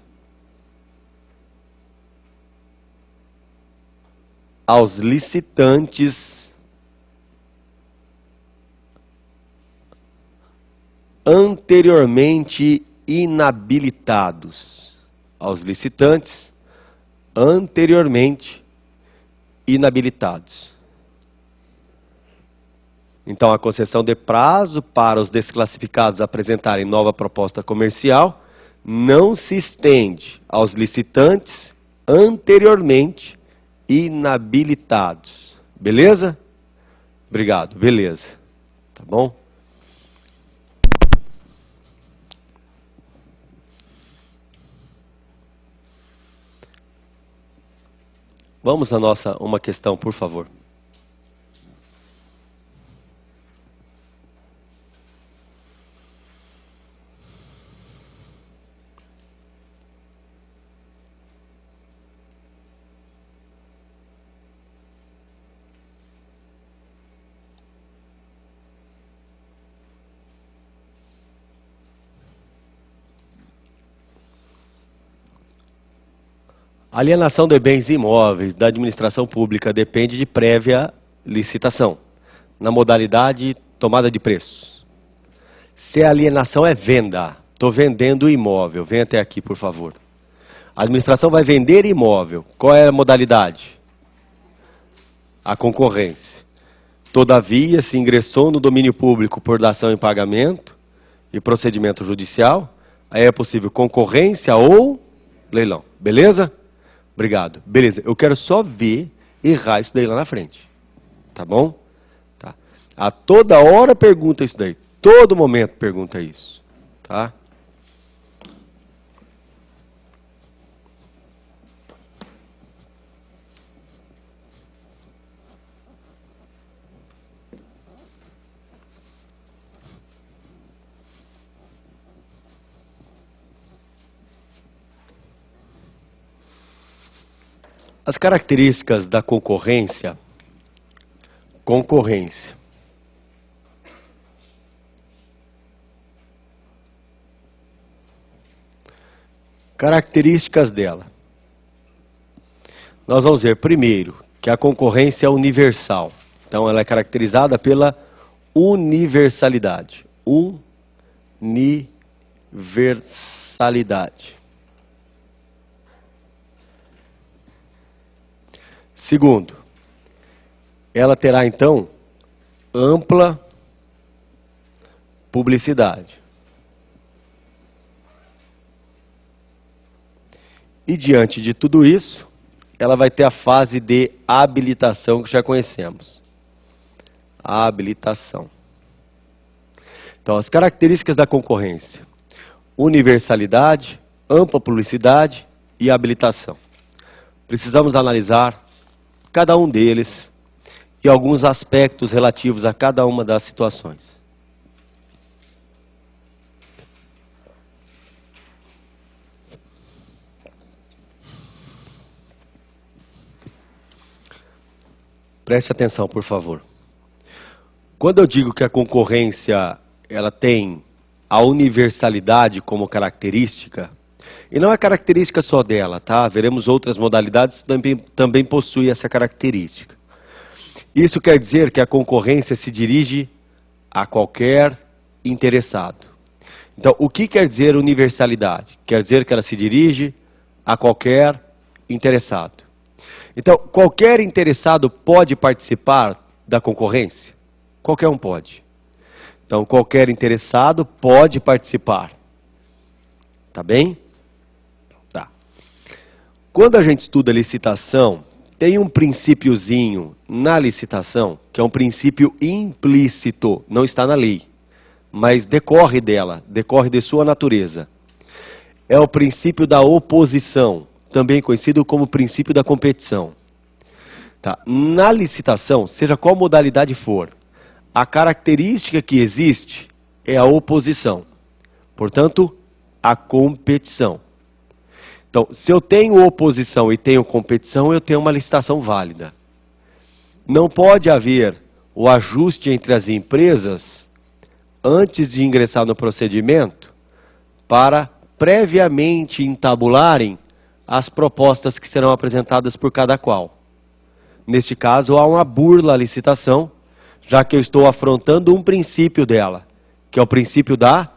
S1: aos licitantes anteriormente inabilitados. Aos licitantes anteriormente inabilitados. Então, a concessão de prazo para os desclassificados apresentarem nova proposta comercial não se estende aos licitantes anteriormente inabilitados. Beleza? Obrigado. Beleza. Tá bom? Vamos a uma questão, por favor. A alienação de bens imóveis da administração pública depende de prévia licitação, na modalidade tomada de preços. Se a alienação é venda, estou vendendo o imóvel, vem até aqui, por favor. A administração vai vender imóvel, qual é a modalidade? A concorrência. Todavia, se ingressou no domínio público por dação em pagamento e procedimento judicial, aí é possível concorrência ou leilão. Beleza? Obrigado. Beleza, eu quero só ver errar isso daí lá na frente. Tá bom? Tá. A toda hora pergunta isso daí. Todo momento pergunta isso. Tá? As características da concorrência. Concorrência. Características dela. Nós vamos ver primeiro que a concorrência é universal. Então ela é caracterizada pela universalidade. Universalidade. Segundo, ela terá então ampla publicidade. E diante de tudo isso, ela vai ter a fase de habilitação que já conhecemos. Habilitação. Então, as características da concorrência: universalidade, ampla publicidade e habilitação. Precisamos analisar cada um deles e alguns aspectos relativos a cada uma das situações. Preste atenção, por favor. Quando eu digo que a concorrência ela tem a universalidade como característica, e não é característica só dela, tá? Veremos outras modalidades que também possuem essa característica. Isso quer dizer que a concorrência se dirige a qualquer interessado. Então, o que quer dizer universalidade? Quer dizer que ela se dirige a qualquer interessado. Então, qualquer interessado pode participar da concorrência? Qualquer um pode. Então, qualquer interessado pode participar. Tá bem? Tá. Quando a gente estuda licitação, tem um princípiozinho na licitação, que é um princípio implícito, não está na lei, mas decorre dela, decorre de sua natureza. É o princípio da oposição, também conhecido como princípio da competição. Tá. Na licitação, seja qual modalidade for, a característica que existe é a oposição. Portanto, a competição. Então, se eu tenho oposição e tenho competição, eu tenho uma licitação válida. Não pode haver o ajuste entre as empresas antes de ingressar no procedimento para previamente entabularem as propostas que serão apresentadas por cada qual. Neste caso, há uma burla à licitação, já que eu estou afrontando um princípio dela, que é o princípio da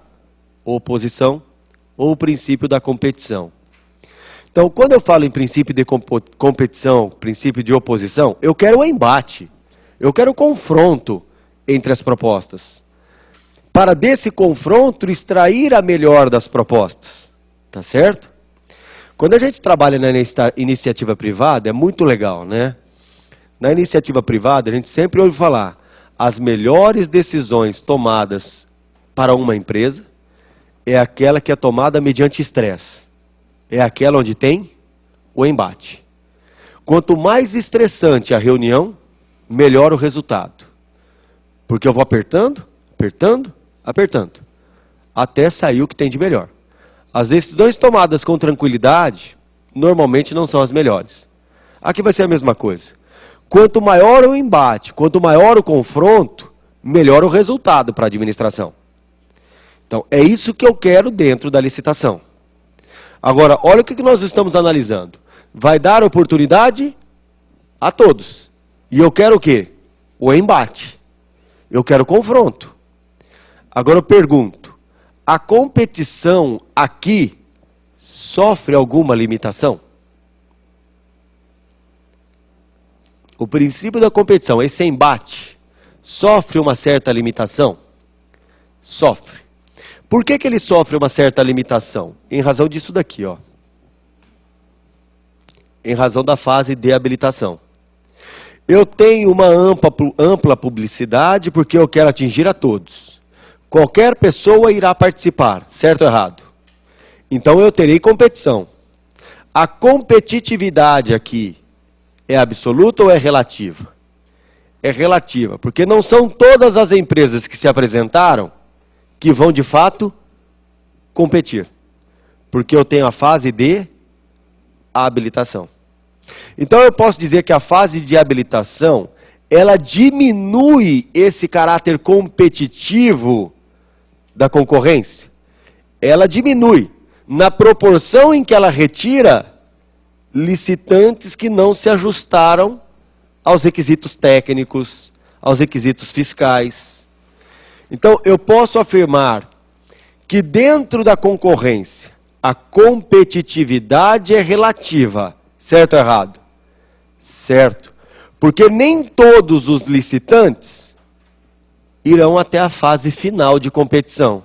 S1: oposição ou o princípio da competição. Então, quando eu falo em princípio de competição, princípio de oposição, eu quero o embate, eu quero o confronto entre as propostas. Para desse confronto extrair a melhor das propostas. Tá certo? Quando a gente trabalha na iniciativa privada, é muito legal, né? Na iniciativa privada, a gente sempre ouve falar as melhores decisões tomadas para uma empresa é aquela que é tomada mediante estresse. É aquela onde tem o embate. Quanto mais estressante a reunião, melhor o resultado. Porque eu vou apertando, apertando, apertando, até sair o que tem de melhor. As decisões tomadas com tranquilidade, normalmente não são as melhores. Aqui vai ser a mesma coisa. Quanto maior o embate, quanto maior o confronto, melhor o resultado para a administração. Então, é isso que eu quero dentro da licitação. Agora, olha o que nós estamos analisando. Vai dar oportunidade a todos. E eu quero o quê? O embate. Eu quero confronto. Agora eu pergunto, a competição aqui sofre alguma limitação? O princípio da competição, esse embate, sofre uma certa limitação? Sofre. Por que ele sofre uma certa limitação? Em razão disso daqui, ó. Em razão da fase de habilitação. Eu tenho uma ampla publicidade porque eu quero atingir a todos. Qualquer pessoa irá participar, certo ou errado? Então eu terei competição. A competitividade aqui é absoluta ou é relativa? É relativa, porque não são todas as empresas que se apresentaram que vão de fato competir. Porque eu tenho a fase de habilitação. Então eu posso dizer que a fase de habilitação, ela diminui esse caráter competitivo da concorrência. Ela diminui na proporção em que ela retira licitantes que não se ajustaram aos requisitos técnicos, aos requisitos fiscais. Então, eu posso afirmar que dentro da concorrência, a competitividade é relativa. Certo ou errado? Certo. Porque nem todos os licitantes irão até a fase final de competição.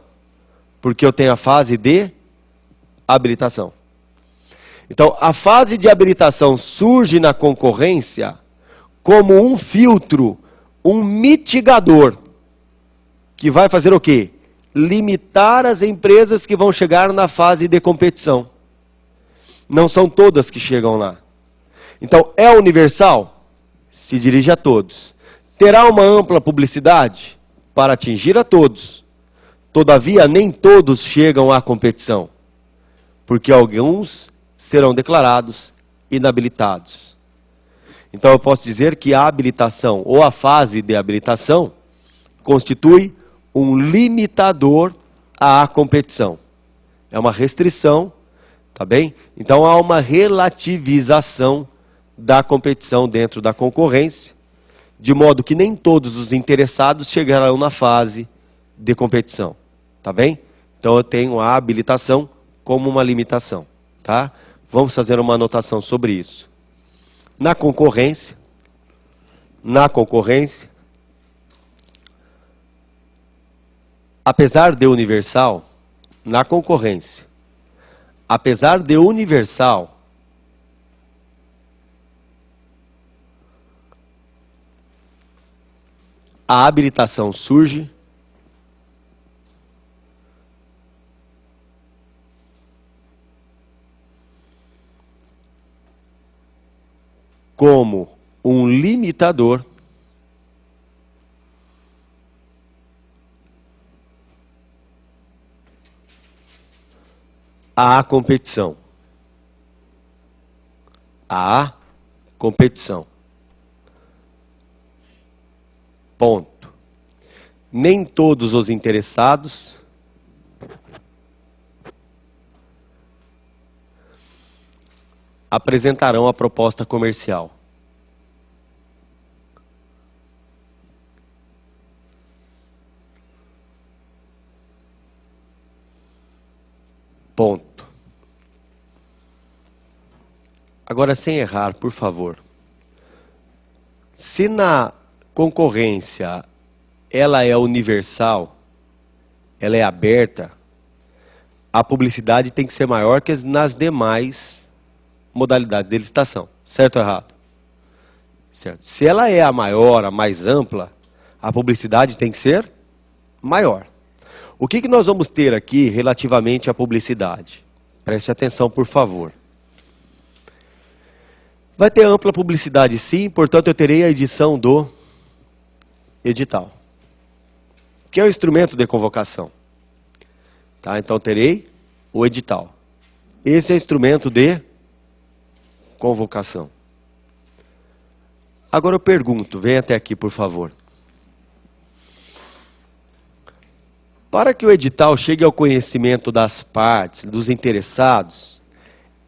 S1: Porque eu tenho a fase de habilitação. Então, a fase de habilitação surge na concorrência como um filtro, um mitigador, que vai fazer o quê? Limitar as empresas que vão chegar na fase de competição. Não são todas que chegam lá. Então, é universal? Se dirige a todos. Terá uma ampla publicidade? Para atingir a todos. Todavia, nem todos chegam à competição. Porque alguns serão declarados inabilitados. Então, eu posso dizer que a habilitação, ou a fase de habilitação, constitui um limitador à competição. É uma restrição, tá bem? Então há uma relativização da competição dentro da concorrência, de modo que nem todos os interessados chegarão na fase de competição, tá bem? Então eu tenho a habilitação como uma limitação, tá? Vamos fazer uma anotação sobre isso. Na concorrência, apesar de universal, na concorrência, apesar de universal, a habilitação surge como um limitador à competição. À competição. Ponto. Nem todos os interessados apresentarão a proposta comercial. Ponto. Agora, sem errar, por favor. Se na concorrência ela é universal, ela é aberta, a publicidade tem que ser maior que nas demais modalidades de licitação. Certo ou errado? Certo. Se ela é a maior, a mais ampla, a publicidade tem que ser maior. O que nós vamos ter aqui relativamente à publicidade? Preste atenção, por favor. Vai ter ampla publicidade, sim, portanto eu terei a edição do edital, que é o instrumento de convocação. Tá? Então terei o edital. Esse é o instrumento de convocação. Agora eu pergunto, vem até aqui, por favor. Para que o edital chegue ao conhecimento das partes, dos interessados,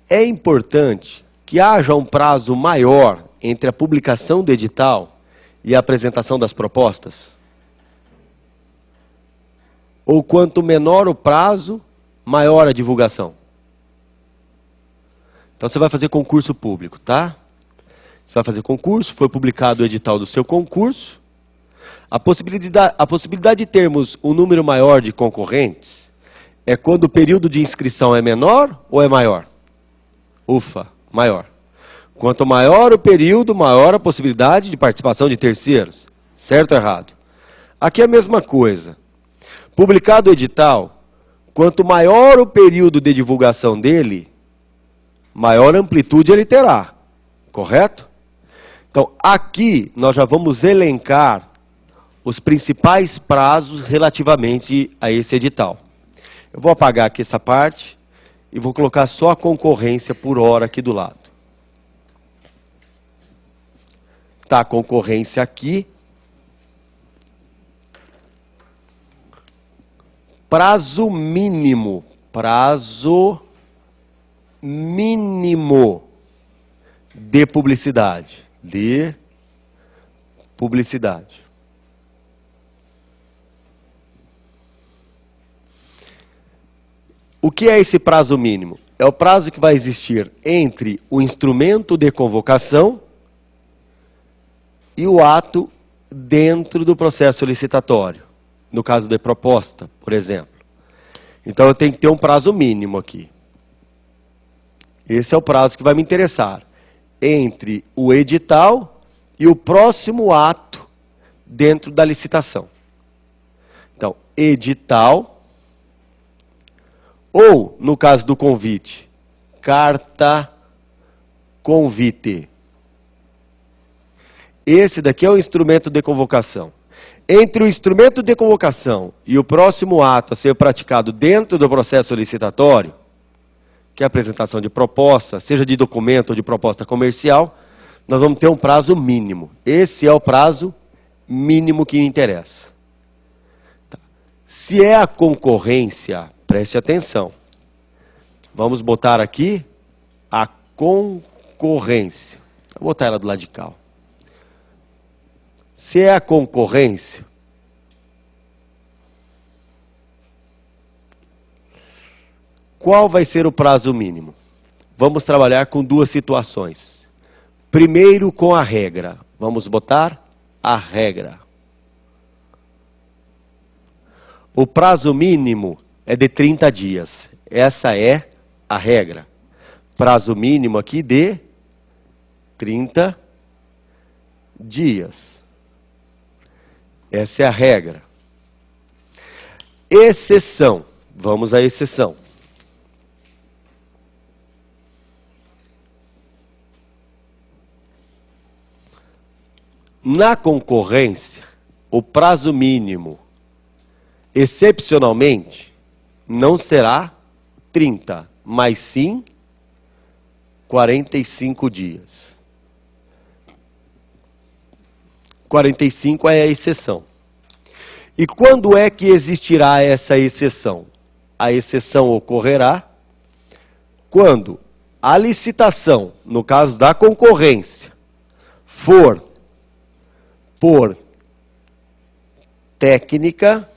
S1: é importante que haja um prazo maior entre a publicação do edital e a apresentação das propostas? Ou quanto menor o prazo, maior a divulgação? Então você vai fazer concurso público, tá? Você vai fazer concurso, foi publicado o edital do seu concurso. A possibilidade de termos um número maior de concorrentes é quando o período de inscrição é menor ou é maior? Ufa, maior. Quanto maior o período, maior a possibilidade de participação de terceiros. Certo ou errado? Aqui é a mesma coisa. Publicado o edital, quanto maior o período de divulgação dele, maior amplitude ele terá. Correto? Então, aqui nós já vamos elencar os principais prazos relativamente a esse edital. Eu vou apagar aqui essa parte e vou colocar só a concorrência por hora aqui do lado. Tá, a concorrência aqui. Prazo mínimo. Prazo mínimo de publicidade. De publicidade. O que é esse prazo mínimo? É o prazo que vai existir entre o instrumento de convocação e o ato dentro do processo licitatório. No caso de proposta, por exemplo. Então eu tenho que ter um prazo mínimo aqui. Esse é o prazo que vai me interessar. Entre o edital e o próximo ato dentro da licitação. Então, edital... Ou, no caso do convite, carta convite. Esse daqui é o instrumento de convocação. Entre o instrumento de convocação e o próximo ato a ser praticado dentro do processo licitatório, que é a apresentação de proposta, seja de documento ou de proposta comercial, nós vamos ter um prazo mínimo. Esse é o prazo mínimo que me interessa. Tá. Se é a concorrência... Preste atenção. Vamos botar aqui a concorrência. Vou botar ela do lado de cá. Se é a concorrência, qual vai ser o prazo mínimo? Vamos trabalhar com duas situações. Primeiro com a regra. Vamos botar a regra. O prazo mínimo é de 30 dias. Essa é a regra. Prazo mínimo aqui de 30 dias. Essa é a regra. Exceção. Vamos à exceção. Na concorrência, o prazo mínimo, excepcionalmente, não será 30, mas sim 45 dias. 45 é a exceção. E quando é que existirá essa exceção? A exceção ocorrerá quando a licitação, no caso da concorrência, for por técnica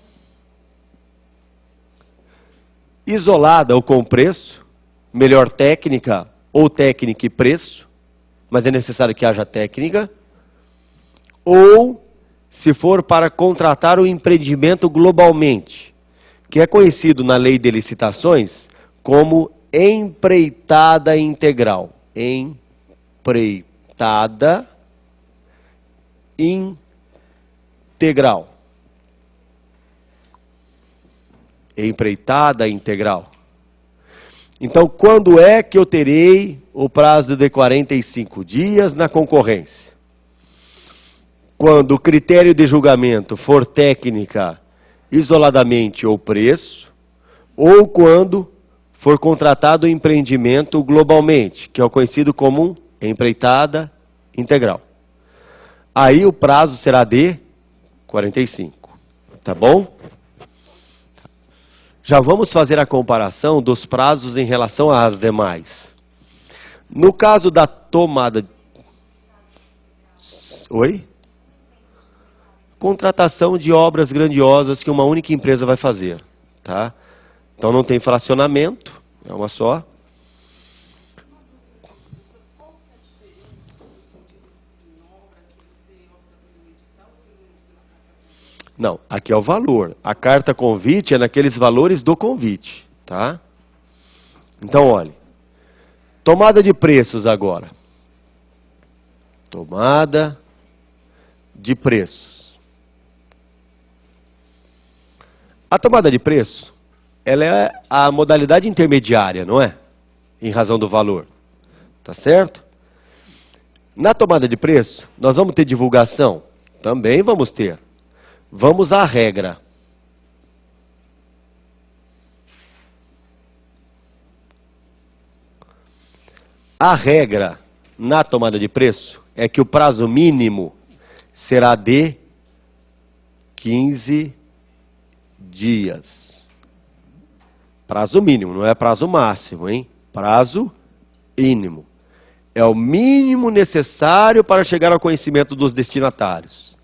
S1: isolada ou com preço, melhor técnica ou técnica e preço, mas é necessário que haja técnica, ou se for para contratar o empreendimento globalmente, que é conhecido na lei de licitações como empreitada integral. Empreitada integral. Empreitada integral. Então, quando é que eu terei o prazo de 45 dias na concorrência? Quando o critério de julgamento for técnica isoladamente ou preço, ou quando for contratado o empreendimento globalmente, que é o conhecido como empreitada integral. Aí o prazo será de 45, tá bom? Já vamos fazer a comparação dos prazos em relação às demais. No caso da tomada... Oi? Contratação de obras grandiosas que uma única empresa vai fazer, tá? Então não tem fracionamento, é uma só. Não, aqui é o valor. A carta convite é naqueles valores do convite, tá? Então, olhe. Tomada de preços agora. Tomada de preços. A tomada de preço, ela é a modalidade intermediária, não é? Em razão do valor. Tá certo? Na tomada de preço, nós vamos ter divulgação? Também vamos ter. Vamos à regra. A regra na tomada de preço é que o prazo mínimo será de 15 dias. Prazo mínimo, não é prazo máximo, hein? Prazo mínimo. É o mínimo necessário para chegar ao conhecimento dos destinatários.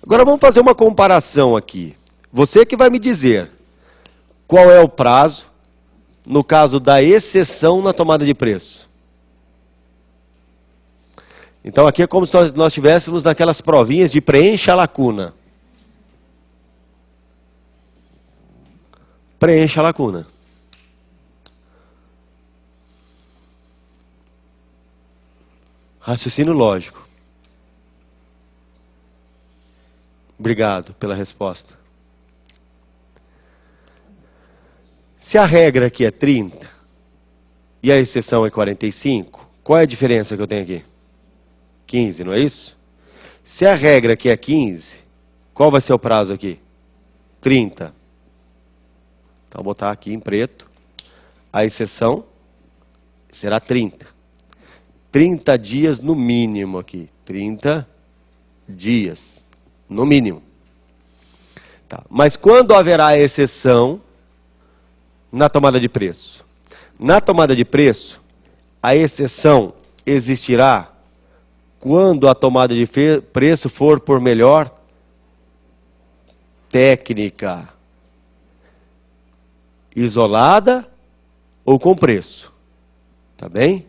S1: Agora vamos fazer uma comparação aqui. Você que vai me dizer qual é o prazo no caso da exceção na tomada de preço. Então aqui é como se nós estivéssemos naquelas provinhas de preencha a lacuna. Preencha a lacuna. Raciocínio lógico. Obrigado pela resposta. Se a regra aqui é 30 e a exceção é 45, qual é a diferença que eu tenho aqui? 15, não é isso? Se a regra aqui é 15, qual vai ser o prazo aqui? 30. Então, vou botar aqui em preto. A exceção será 30. 30 dias no mínimo aqui. 30 dias no mínimo. Tá. Mas quando haverá a exceção na tomada de preço? Na tomada de preço, a exceção existirá quando a tomada de preço for por melhor técnica isolada ou com preço. Tá bem?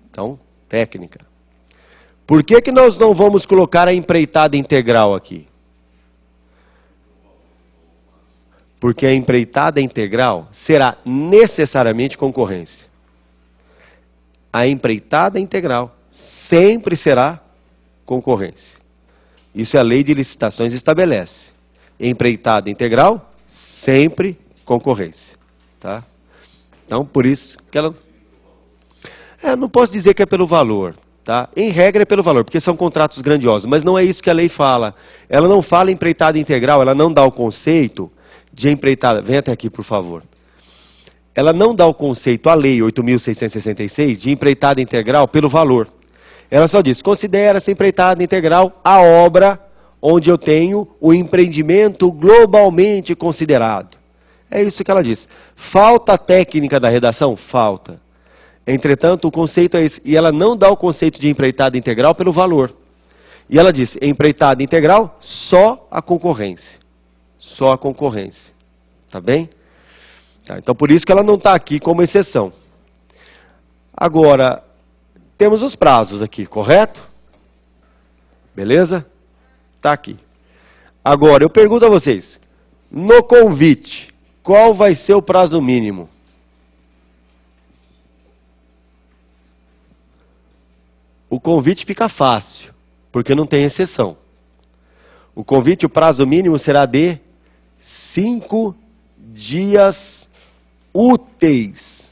S1: Então, técnica. Por que que nós não vamos colocar a empreitada integral aqui? Porque a empreitada integral será necessariamente concorrência. A empreitada integral sempre será concorrência. Isso a lei de licitações estabelece. Empreitada integral, sempre concorrência. Tá? Então, por isso que ela... não posso dizer que é pelo valor. Tá? Em regra é pelo valor, porque são contratos grandiosos. Mas não é isso que a lei fala. Ela não fala empreitada integral, ela não dá o conceito de empreitada... Vem até aqui, por favor. Ela não dá o conceito, a lei 8.666, de empreitada integral pelo valor. Ela só diz, considera-se empreitada integral a obra onde eu tenho o empreendimento globalmente considerado. É isso que ela diz. Falta a técnica da redação? Falta. Entretanto, o conceito é esse. E ela não dá o conceito de empreitada integral pelo valor. E ela diz, empreitada integral, só a concorrência. Só a concorrência. Tá bem? Tá, então, por isso que ela não está aqui como exceção. Agora, temos os prazos aqui, correto? Beleza? Está aqui. Agora, eu pergunto a vocês, no convite, qual vai ser o prazo mínimo? O convite fica fácil, porque não tem exceção. O convite, o prazo mínimo será de 5 dias úteis.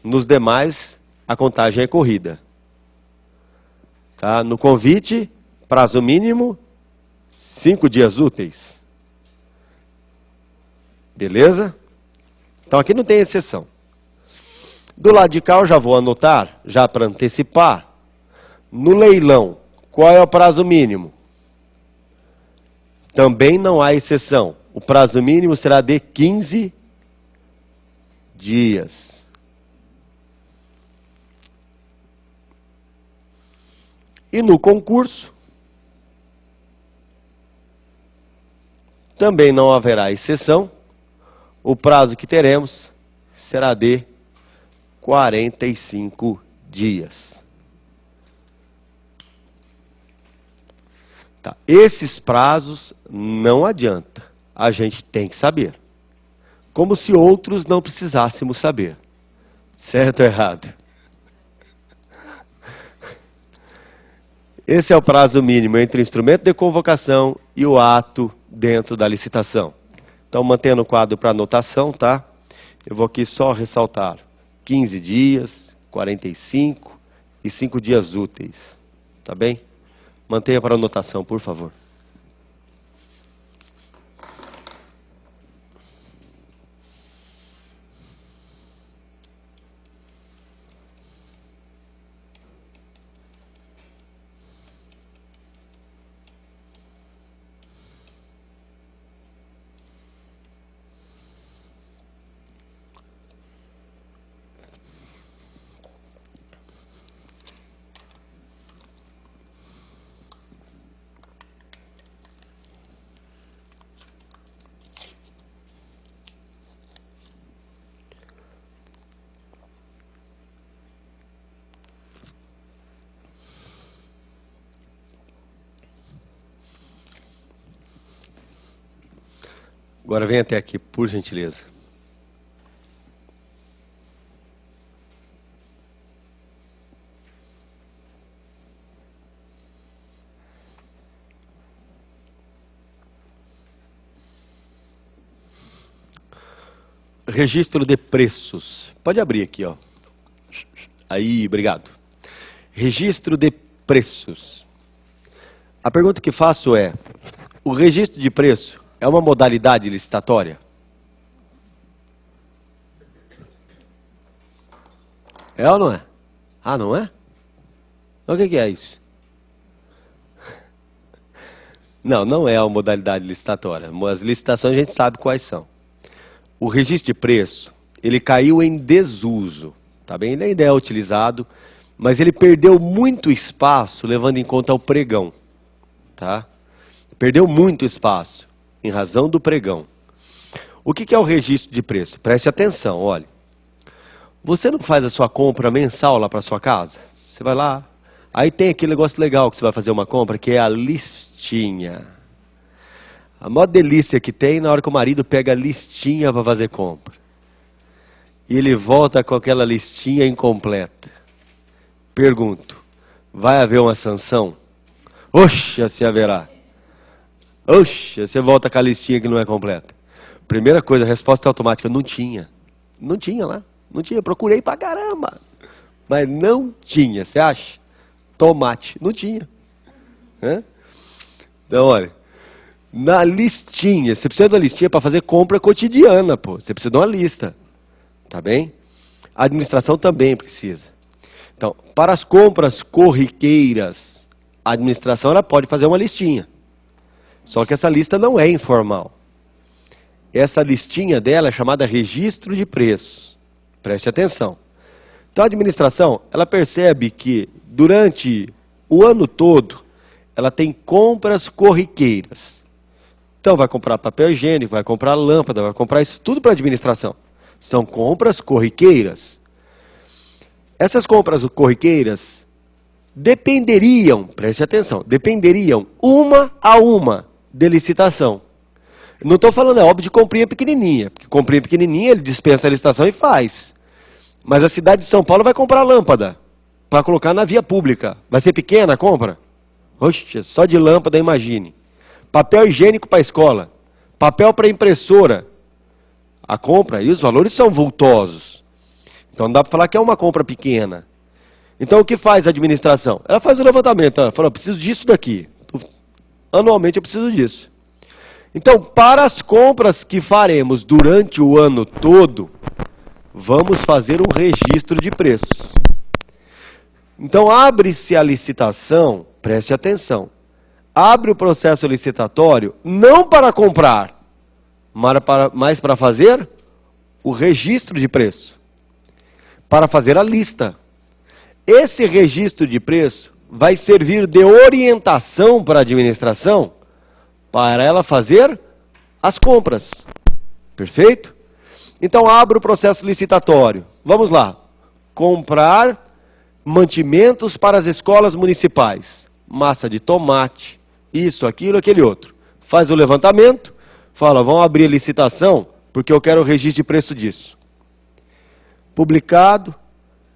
S1: Nos demais, a contagem é corrida. Tá? No convite, prazo mínimo, 5 dias úteis. Beleza? Então aqui não tem exceção. Do lado de cá eu já vou anotar, já para antecipar. No leilão, qual é o prazo mínimo? Também não há exceção. O prazo mínimo será de 15 dias. E no concurso, também não haverá exceção. O prazo que teremos será de 45 dias. Tá. Esses prazos não adianta. A gente tem que saber. Como se outros não precisássemos saber. Certo ou errado? Esse é o prazo mínimo entre o instrumento de convocação e o ato dentro da licitação. Então, mantendo o quadro para anotação, tá? Eu vou aqui só ressaltar 15 dias, 45 e 5 dias úteis. Tá bem? Mantenha para anotação, por favor. Agora vem até aqui, por gentileza. Registro de preços. Pode abrir aqui, ó. Aí, obrigado. Registro de preços. A pergunta que faço é: o registro de preço é uma modalidade licitatória? É ou não é? Ah, não é? O que é isso? Não, não é uma modalidade licitatória. As licitações a gente sabe quais são. O registro de preço, ele caiu em desuso, tá bem? Ele ainda é utilizado, mas ele perdeu muito espaço levando em conta o pregão, tá? Perdeu muito espaço em razão do pregão. O que é o registro de preço? Preste atenção, olha. Você não faz a sua compra mensal lá para sua casa? Você vai lá, aí tem aquele negócio legal que você vai fazer uma compra, que é a listinha. A maior delícia que tem na hora que o marido pega a listinha para fazer compra. E ele volta com aquela listinha incompleta. Pergunto, vai haver uma sanção? Oxa, se haverá. Oxa, você volta com a listinha que não é completa. Primeira coisa, a resposta é automática, não tinha. Não tinha lá. Não tinha, procurei pra caramba. Mas não tinha, você acha? Tomate, não tinha. Então, olha, na listinha, você precisa de uma listinha para fazer compra cotidiana, pô. Você precisa de uma lista, tá bem? A administração também precisa. Então, para as compras corriqueiras, a administração ela pode fazer uma listinha. Só que essa lista não é informal. Essa listinha dela é chamada registro de preços. Preste atenção. Então a administração, ela percebe que durante o ano todo, ela tem compras corriqueiras. Então vai comprar papel higiênico, vai comprar lâmpada, vai comprar isso tudo para a administração. São compras corriqueiras. Essas compras corriqueiras dependeriam, preste atenção, dependeriam uma a uma de licitação. Não estou falando, é óbvio, de comprinha pequenininha, porque comprinha pequenininha ele dispensa a licitação e faz. Mas a cidade de São Paulo vai comprar lâmpada para colocar na via pública. Vai ser pequena a compra? Oxe, só de lâmpada, imagine. Papel higiênico para a escola, papel para impressora. A compra, e os valores são vultosos. Então não dá para falar que é uma compra pequena. Então o que faz a administração? Ela faz o levantamento, ela fala, preciso disso daqui. Anualmente eu preciso disso. Então, para as compras que faremos durante o ano todo, vamos fazer um registro de preços. Então, abre-se a licitação, preste atenção, abre o processo licitatório não para comprar, mas para fazer o registro de preço, para fazer a lista. Esse registro de preço vai servir de orientação para a administração, para ela fazer as compras. Perfeito? Então, abra o processo licitatório. Vamos lá. Comprar mantimentos para as escolas municipais. Massa de tomate, isso, aquilo, aquele outro. Faz o levantamento, fala, vamos abrir a licitação, porque eu quero o registro de preço disso. Publicado,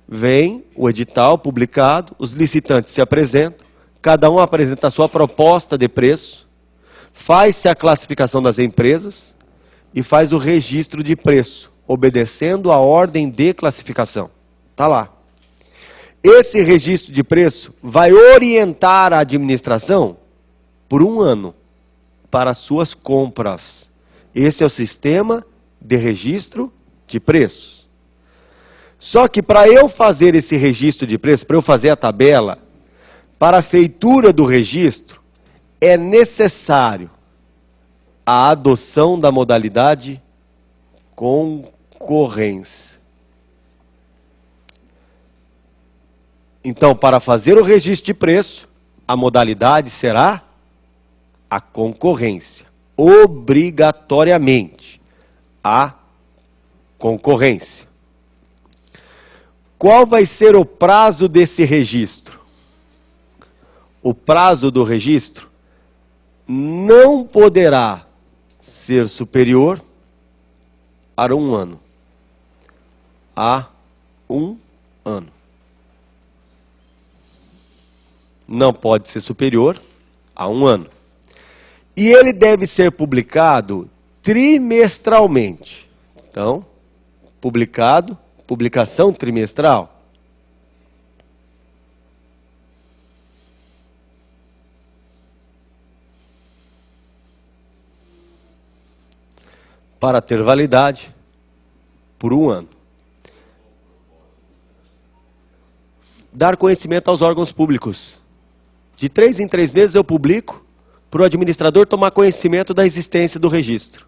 S1: vem o edital publicado, os licitantes se apresentam, cada um apresenta a sua proposta de preço, faz-se a classificação das empresas e faz o registro de preço, obedecendo a ordem de classificação. Está lá. Esse registro de preço vai orientar a administração por um ano para as suas compras. Esse é o sistema de registro de preços. Só que para eu fazer esse registro de preço, para eu fazer a tabela, para a feitura do registro, é necessário a adoção da modalidade concorrência. Então, para fazer o registro de preço, a modalidade será a concorrência. Obrigatoriamente, a concorrência. Qual vai ser o prazo desse registro? O prazo do registro não poderá ser superior a um ano. A um ano. Não pode ser superior a um ano. E ele deve ser publicado trimestralmente. Então, publicação trimestral. Para ter validade por um ano. Dar conhecimento aos órgãos públicos. De 3 em 3 meses eu publico para o administrador tomar conhecimento da existência do registro.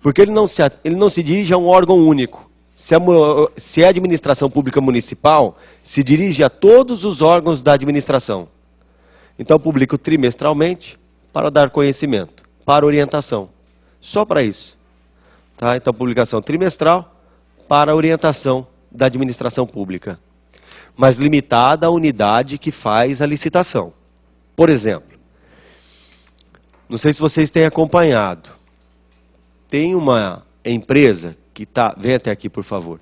S1: Porque ele não se dirige a um órgão único. Se é administração pública municipal, se dirige a todos os órgãos da administração. Então eu publico trimestralmente para dar conhecimento, para orientação. Só para isso. Tá? Então, publicação trimestral para orientação da administração pública. Mas limitada à unidade que faz a licitação. Por exemplo, não sei se vocês têm acompanhado, tem uma empresa que está... Vem até aqui, por favor.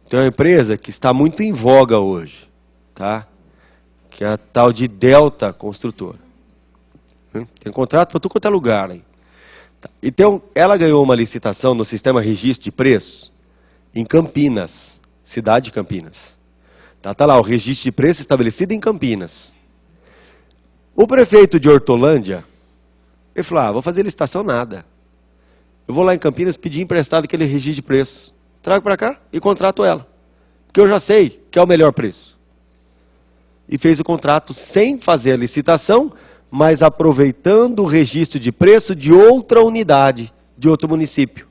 S1: Tem uma empresa que está muito em voga hoje, tá? Que é a tal de Delta Construtora. Tem contrato para tudo quanto é lugar aí. Então, ela ganhou uma licitação no sistema registro de preços em Campinas, cidade de Campinas. Tá lá, o registro de preço estabelecido em Campinas. O prefeito de Hortolândia, ele falou, vou fazer licitação nada. Eu vou lá em Campinas pedir emprestado aquele registro de preços. Trago para cá e contrato ela. Porque eu já sei que é o melhor preço. e fez o contrato sem fazer a licitação, mas aproveitando o registro de preço de outra unidade, de outro município.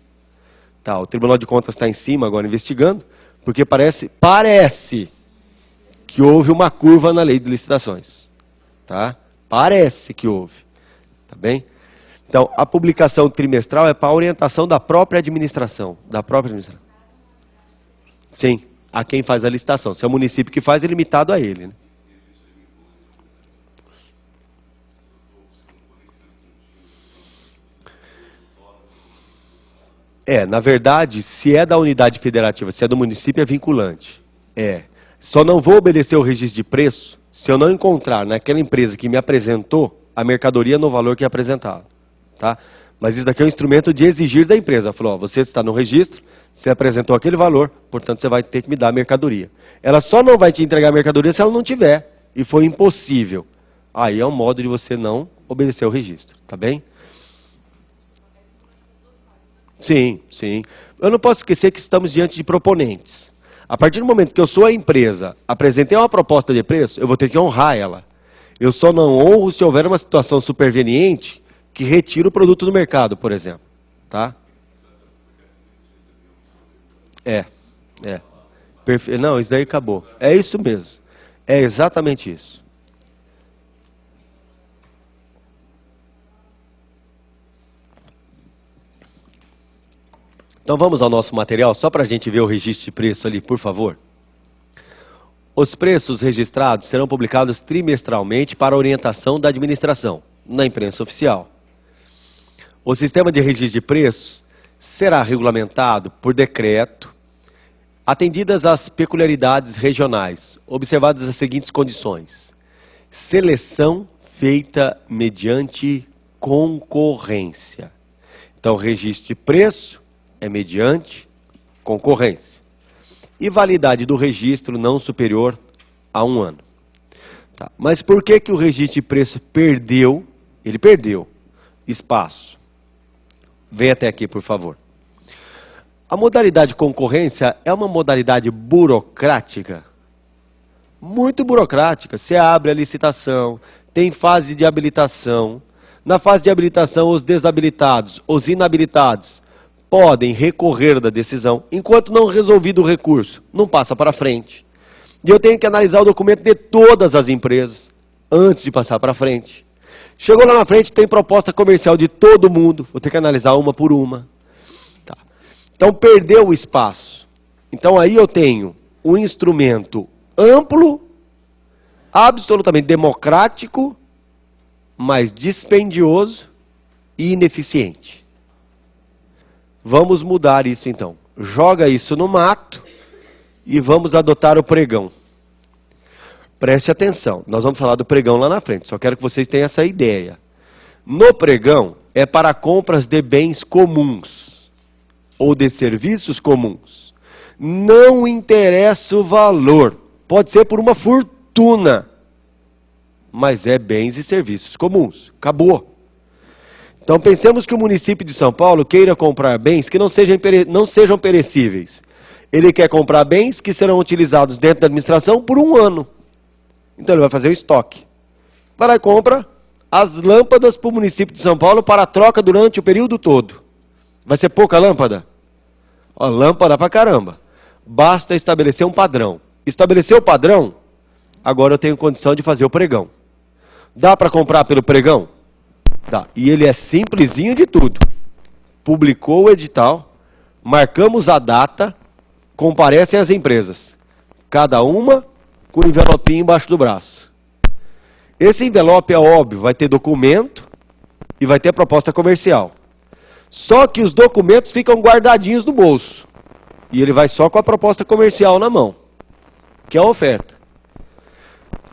S1: Tá, o Tribunal de Contas está em cima agora investigando, porque parece que houve uma curva na lei de licitações. Tá? Parece que houve. Tá bem? Então, a publicação trimestral é para a orientação da própria administração. Sim, a quem faz a licitação. Se é o município que faz, é limitado a ele. Né? Na verdade, se é da unidade federativa, se é do município, é vinculante. Só não vou obedecer o registro de preço se eu não encontrar naquela empresa que me apresentou a mercadoria no valor que é apresentado. Tá? Mas isso daqui é um instrumento de exigir da empresa. Falou, você está no registro, você apresentou aquele valor, portanto você vai ter que me dar a mercadoria. Ela só não vai te entregar a mercadoria se ela não tiver, e foi impossível. Aí é um modo de você não obedecer o registro, tá bem? Sim, sim. Eu não posso esquecer que estamos diante de proponentes. A partir do momento que eu sou a empresa, apresentei uma proposta de preço, eu vou ter que honrar ela. Eu só não honro se houver uma situação superveniente que retira o produto do mercado, por exemplo. Tá? Não, isso daí acabou. É isso mesmo. É exatamente isso. Então vamos ao nosso material, só para a gente ver o registro de preço ali, por favor. Os preços registrados serão publicados trimestralmente para orientação da administração, na imprensa oficial. O sistema de registro de preços será regulamentado por decreto, atendidas as peculiaridades regionais, observadas as seguintes condições. Seleção feita mediante concorrência. Então, registro de preço é mediante concorrência. E validade do registro não superior a 1 ano. Tá. Mas por que o registro de preço perdeu? Ele perdeu espaço. Vem até aqui, por favor. A modalidade concorrência é uma modalidade burocrática. Muito burocrática. Você abre a licitação, tem fase de habilitação. Na fase de habilitação, os desabilitados, os inabilitados, podem recorrer da decisão, enquanto não resolvido o recurso, não passa para frente. E eu tenho que analisar o documento de todas as empresas, antes de passar para frente. Chegou lá na frente, tem proposta comercial de todo mundo, vou ter que analisar uma por uma. Tá. Então, perdeu o espaço. Então, aí eu tenho um instrumento amplo, absolutamente democrático, mas dispendioso e ineficiente. Vamos mudar isso então. Joga isso no mato e vamos adotar o pregão. Preste atenção, nós vamos falar do pregão lá na frente, só quero que vocês tenham essa ideia. No pregão é para compras de bens comuns ou de serviços comuns. Não interessa o valor, pode ser por uma fortuna, mas é bens e serviços comuns. Acabou. Então pensemos que o município de São Paulo queira comprar bens que não sejam perecíveis. Ele quer comprar bens que serão utilizados dentro da administração por 1 ano. Então ele vai fazer o estoque. Vai lá e compra as lâmpadas para o município de São Paulo para troca durante o período todo. Vai ser pouca lâmpada? Ó, lâmpada pra caramba. Basta estabelecer um padrão. Estabeleceu o padrão, agora eu tenho condição de fazer o pregão. Dá para comprar pelo pregão? Dá. E ele é simplesinho de tudo. Publicou o edital, marcamos a data, comparecem as empresas. Cada uma com um envelopinho embaixo do braço. Esse envelope é óbvio, vai ter documento e vai ter proposta comercial. Só que os documentos ficam guardadinhos no bolso. E ele vai só com a proposta comercial na mão, que é a oferta.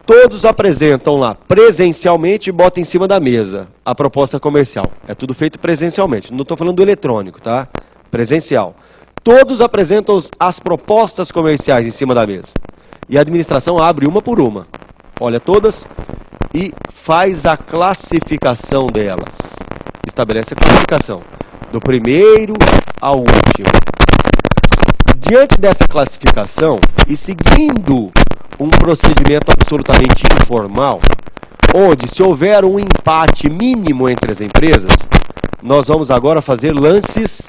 S1: Todos apresentam lá presencialmente e botam em cima da mesa a proposta comercial. É tudo feito presencialmente. Não estou falando do eletrônico, tá? Presencial. Todos apresentam as propostas comerciais em cima da mesa. E a administração abre uma por uma. Olha todas e faz a classificação delas. Estabelece a classificação. Do primeiro ao último. Diante dessa classificação e seguindo um procedimento absolutamente informal, onde se houver um empate mínimo entre as empresas, nós vamos agora fazer lances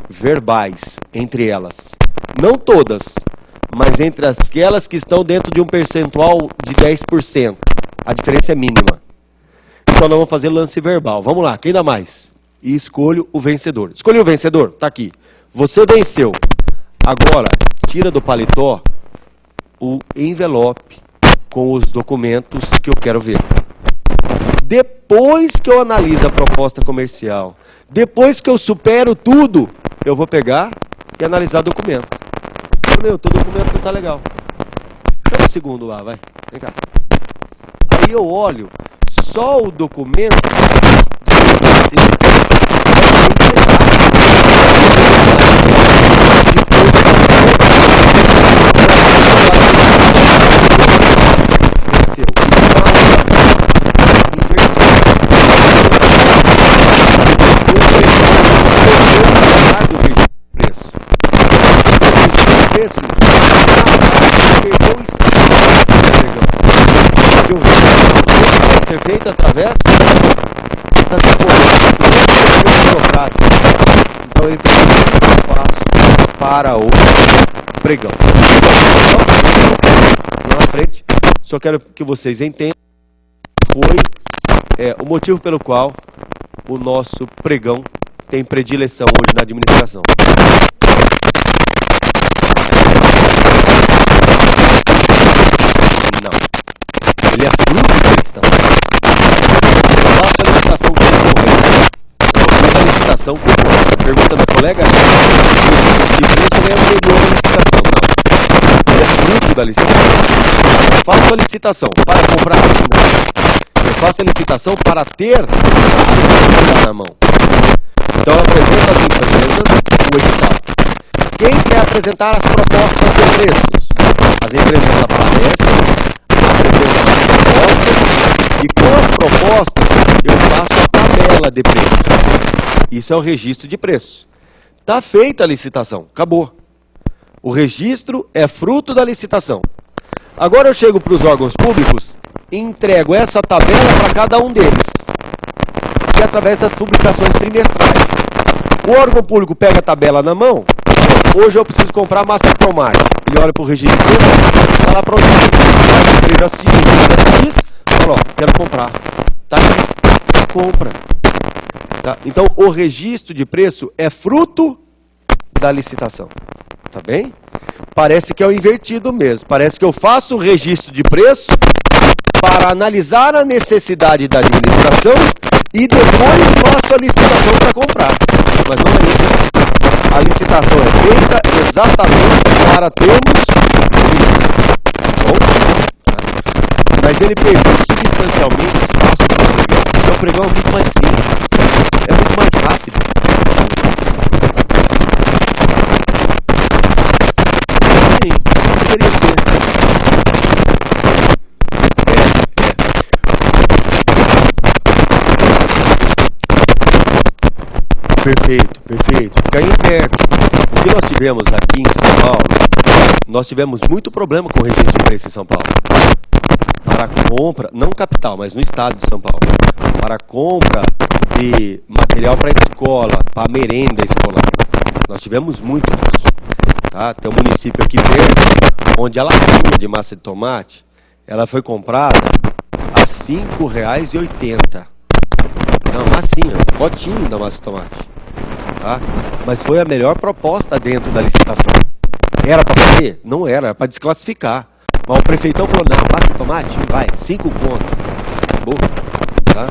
S1: verbais entre elas. Não todas, mas entre aquelas que estão dentro de um percentual de 10%. A diferença é mínima. Então nós vamos fazer lance verbal. Vamos lá, quem dá mais? E escolho o vencedor. Escolhi o vencedor? Tá aqui. Você venceu. Agora, tira do paletó o envelope com os documentos que eu quero ver. Depois que eu analiso a proposta comercial, depois que eu supero tudo, eu vou pegar e analisar o documento. Meu, teu documento não tá legal. Chama o segundo lá, vai. Vem cá. Aí eu olho só o documento ser feito através da concorrência burocrática. Então ele precisa de muito espaço para o pregão. Lá na frente, só quero que vocês entendam foi o motivo pelo qual o nosso pregão tem predileção hoje na administração. Não. Ele é fruto da licitação. Faça a licitação concorrente. Faça a licitação concorrente. Pergunta da colega, de preço é anterior à licitação. Não. Ele é fruto da licitação. Eu faço a licitação para comprar. Não. Eu faço a licitação para ter a licitação na mão. Então eu apresento às empresas o edital. Quem quer apresentar as propostas de preços? As empresas aparecem, apresentam as propostas e com as propostas eu faço a tabela de preços. Isso é o registro de preços. Está feita a licitação, acabou. O registro é fruto da licitação. Agora eu chego para os órgãos públicos e entrego essa tabela para cada um deles. E através das publicações trimestrais. O órgão público pega a tabela na mão. Hoje eu preciso comprar massa de tomate. Ele olha para o registro, está lá pronto. Ele já diz, fala, ó, quero comprar. Tá aqui, compra. Tá? Então o registro de preço é fruto da licitação. Tá bem? Parece que é o invertido mesmo. Parece que eu faço o registro de preço para analisar a necessidade da administração e depois faço a licitação para comprar. Mas não é isso. A licitação é feita exatamente para termos bom, tá? Mas ele permite substancialmente espaço para o pregão. Porque o pregão é muito mais simples. É muito mais rápido. Sim, deveria ser. Perfeito, perfeito. Fica aí perto. O que nós tivemos aqui em São Paulo, nós tivemos muito problema com o registro de preço em São Paulo. Para compra, não capital, mas no estado de São Paulo. Para compra de material para escola, para merenda escolar. Nós tivemos muito disso. Tá? Tem um município aqui perto, onde a latinha de massa de tomate, ela foi comprada a R$ 5,80. Não, massinha, potinho da massa de tomate. Tá? Mas foi a melhor proposta dentro da licitação. Era para fazer? Não era para desclassificar. Mas o prefeitão falou, não, massa de tomate, vai, 5 conto. Acabou. Tá?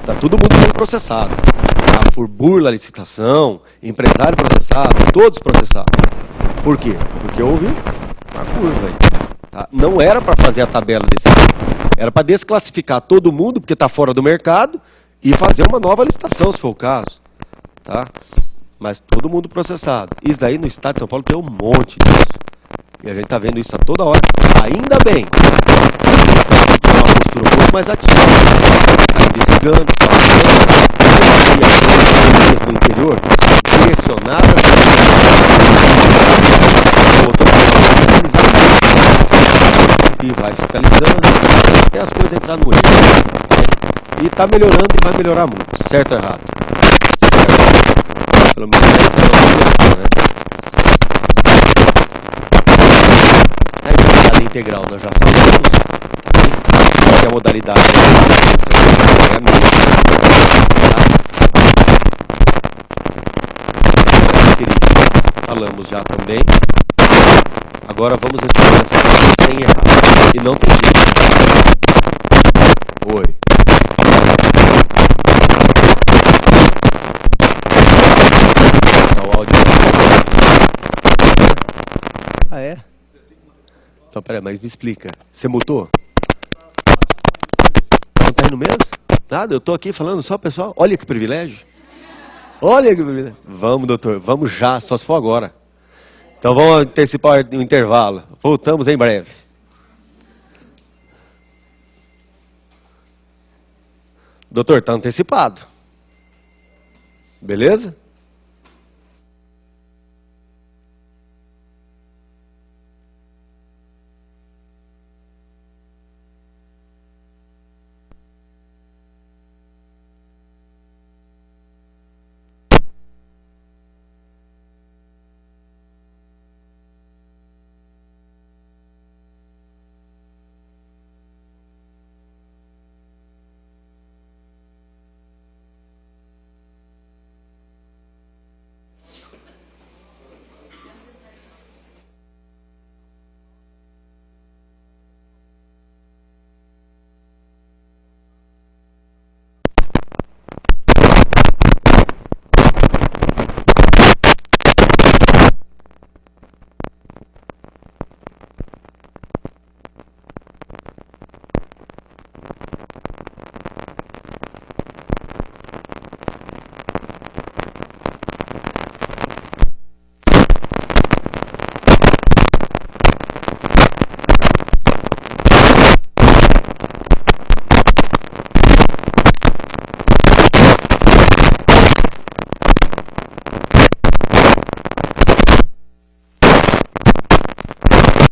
S1: Tá todo mundo sendo processado. Tá? Por burla a licitação, empresário processado, todos processados. Por quê? Porque houve uma curva aí. Tá? Não era para fazer a tabela desse ano. Era para desclassificar todo mundo, porque está fora do mercado, e fazer uma nova licitação, se for o caso. Tá? Mas todo mundo processado. Isso daí no estado de São Paulo tem um monte disso. E a gente está vendo isso a toda hora. Ainda bem. Tem uma postura um pouco mais ativa. Está investigando, falando. No interior, direcionadas. e vai fiscalizando até as coisas entrar no eixo. E está melhorando e vai melhorar muito. Certo ou errado? Certo. Pelo menos essa é a opinião, né? A empregada integral nós já falamos. Que a modalidade é a mesma. Falamos já também. Agora vamos responder essa pergunta sem errar. E não tem jeito. Oi. Tá o áudio. Ah, é? Então, peraí, mas me explica. Você mutou? Não tá indo mesmo? Nada, eu tô aqui falando só, pessoal. Olha que privilégio. Olha que privilégio. Vamos, doutor, vamos já, só se for agora. Então vamos antecipar o intervalo. Voltamos em breve. Doutor, está antecipado. Beleza?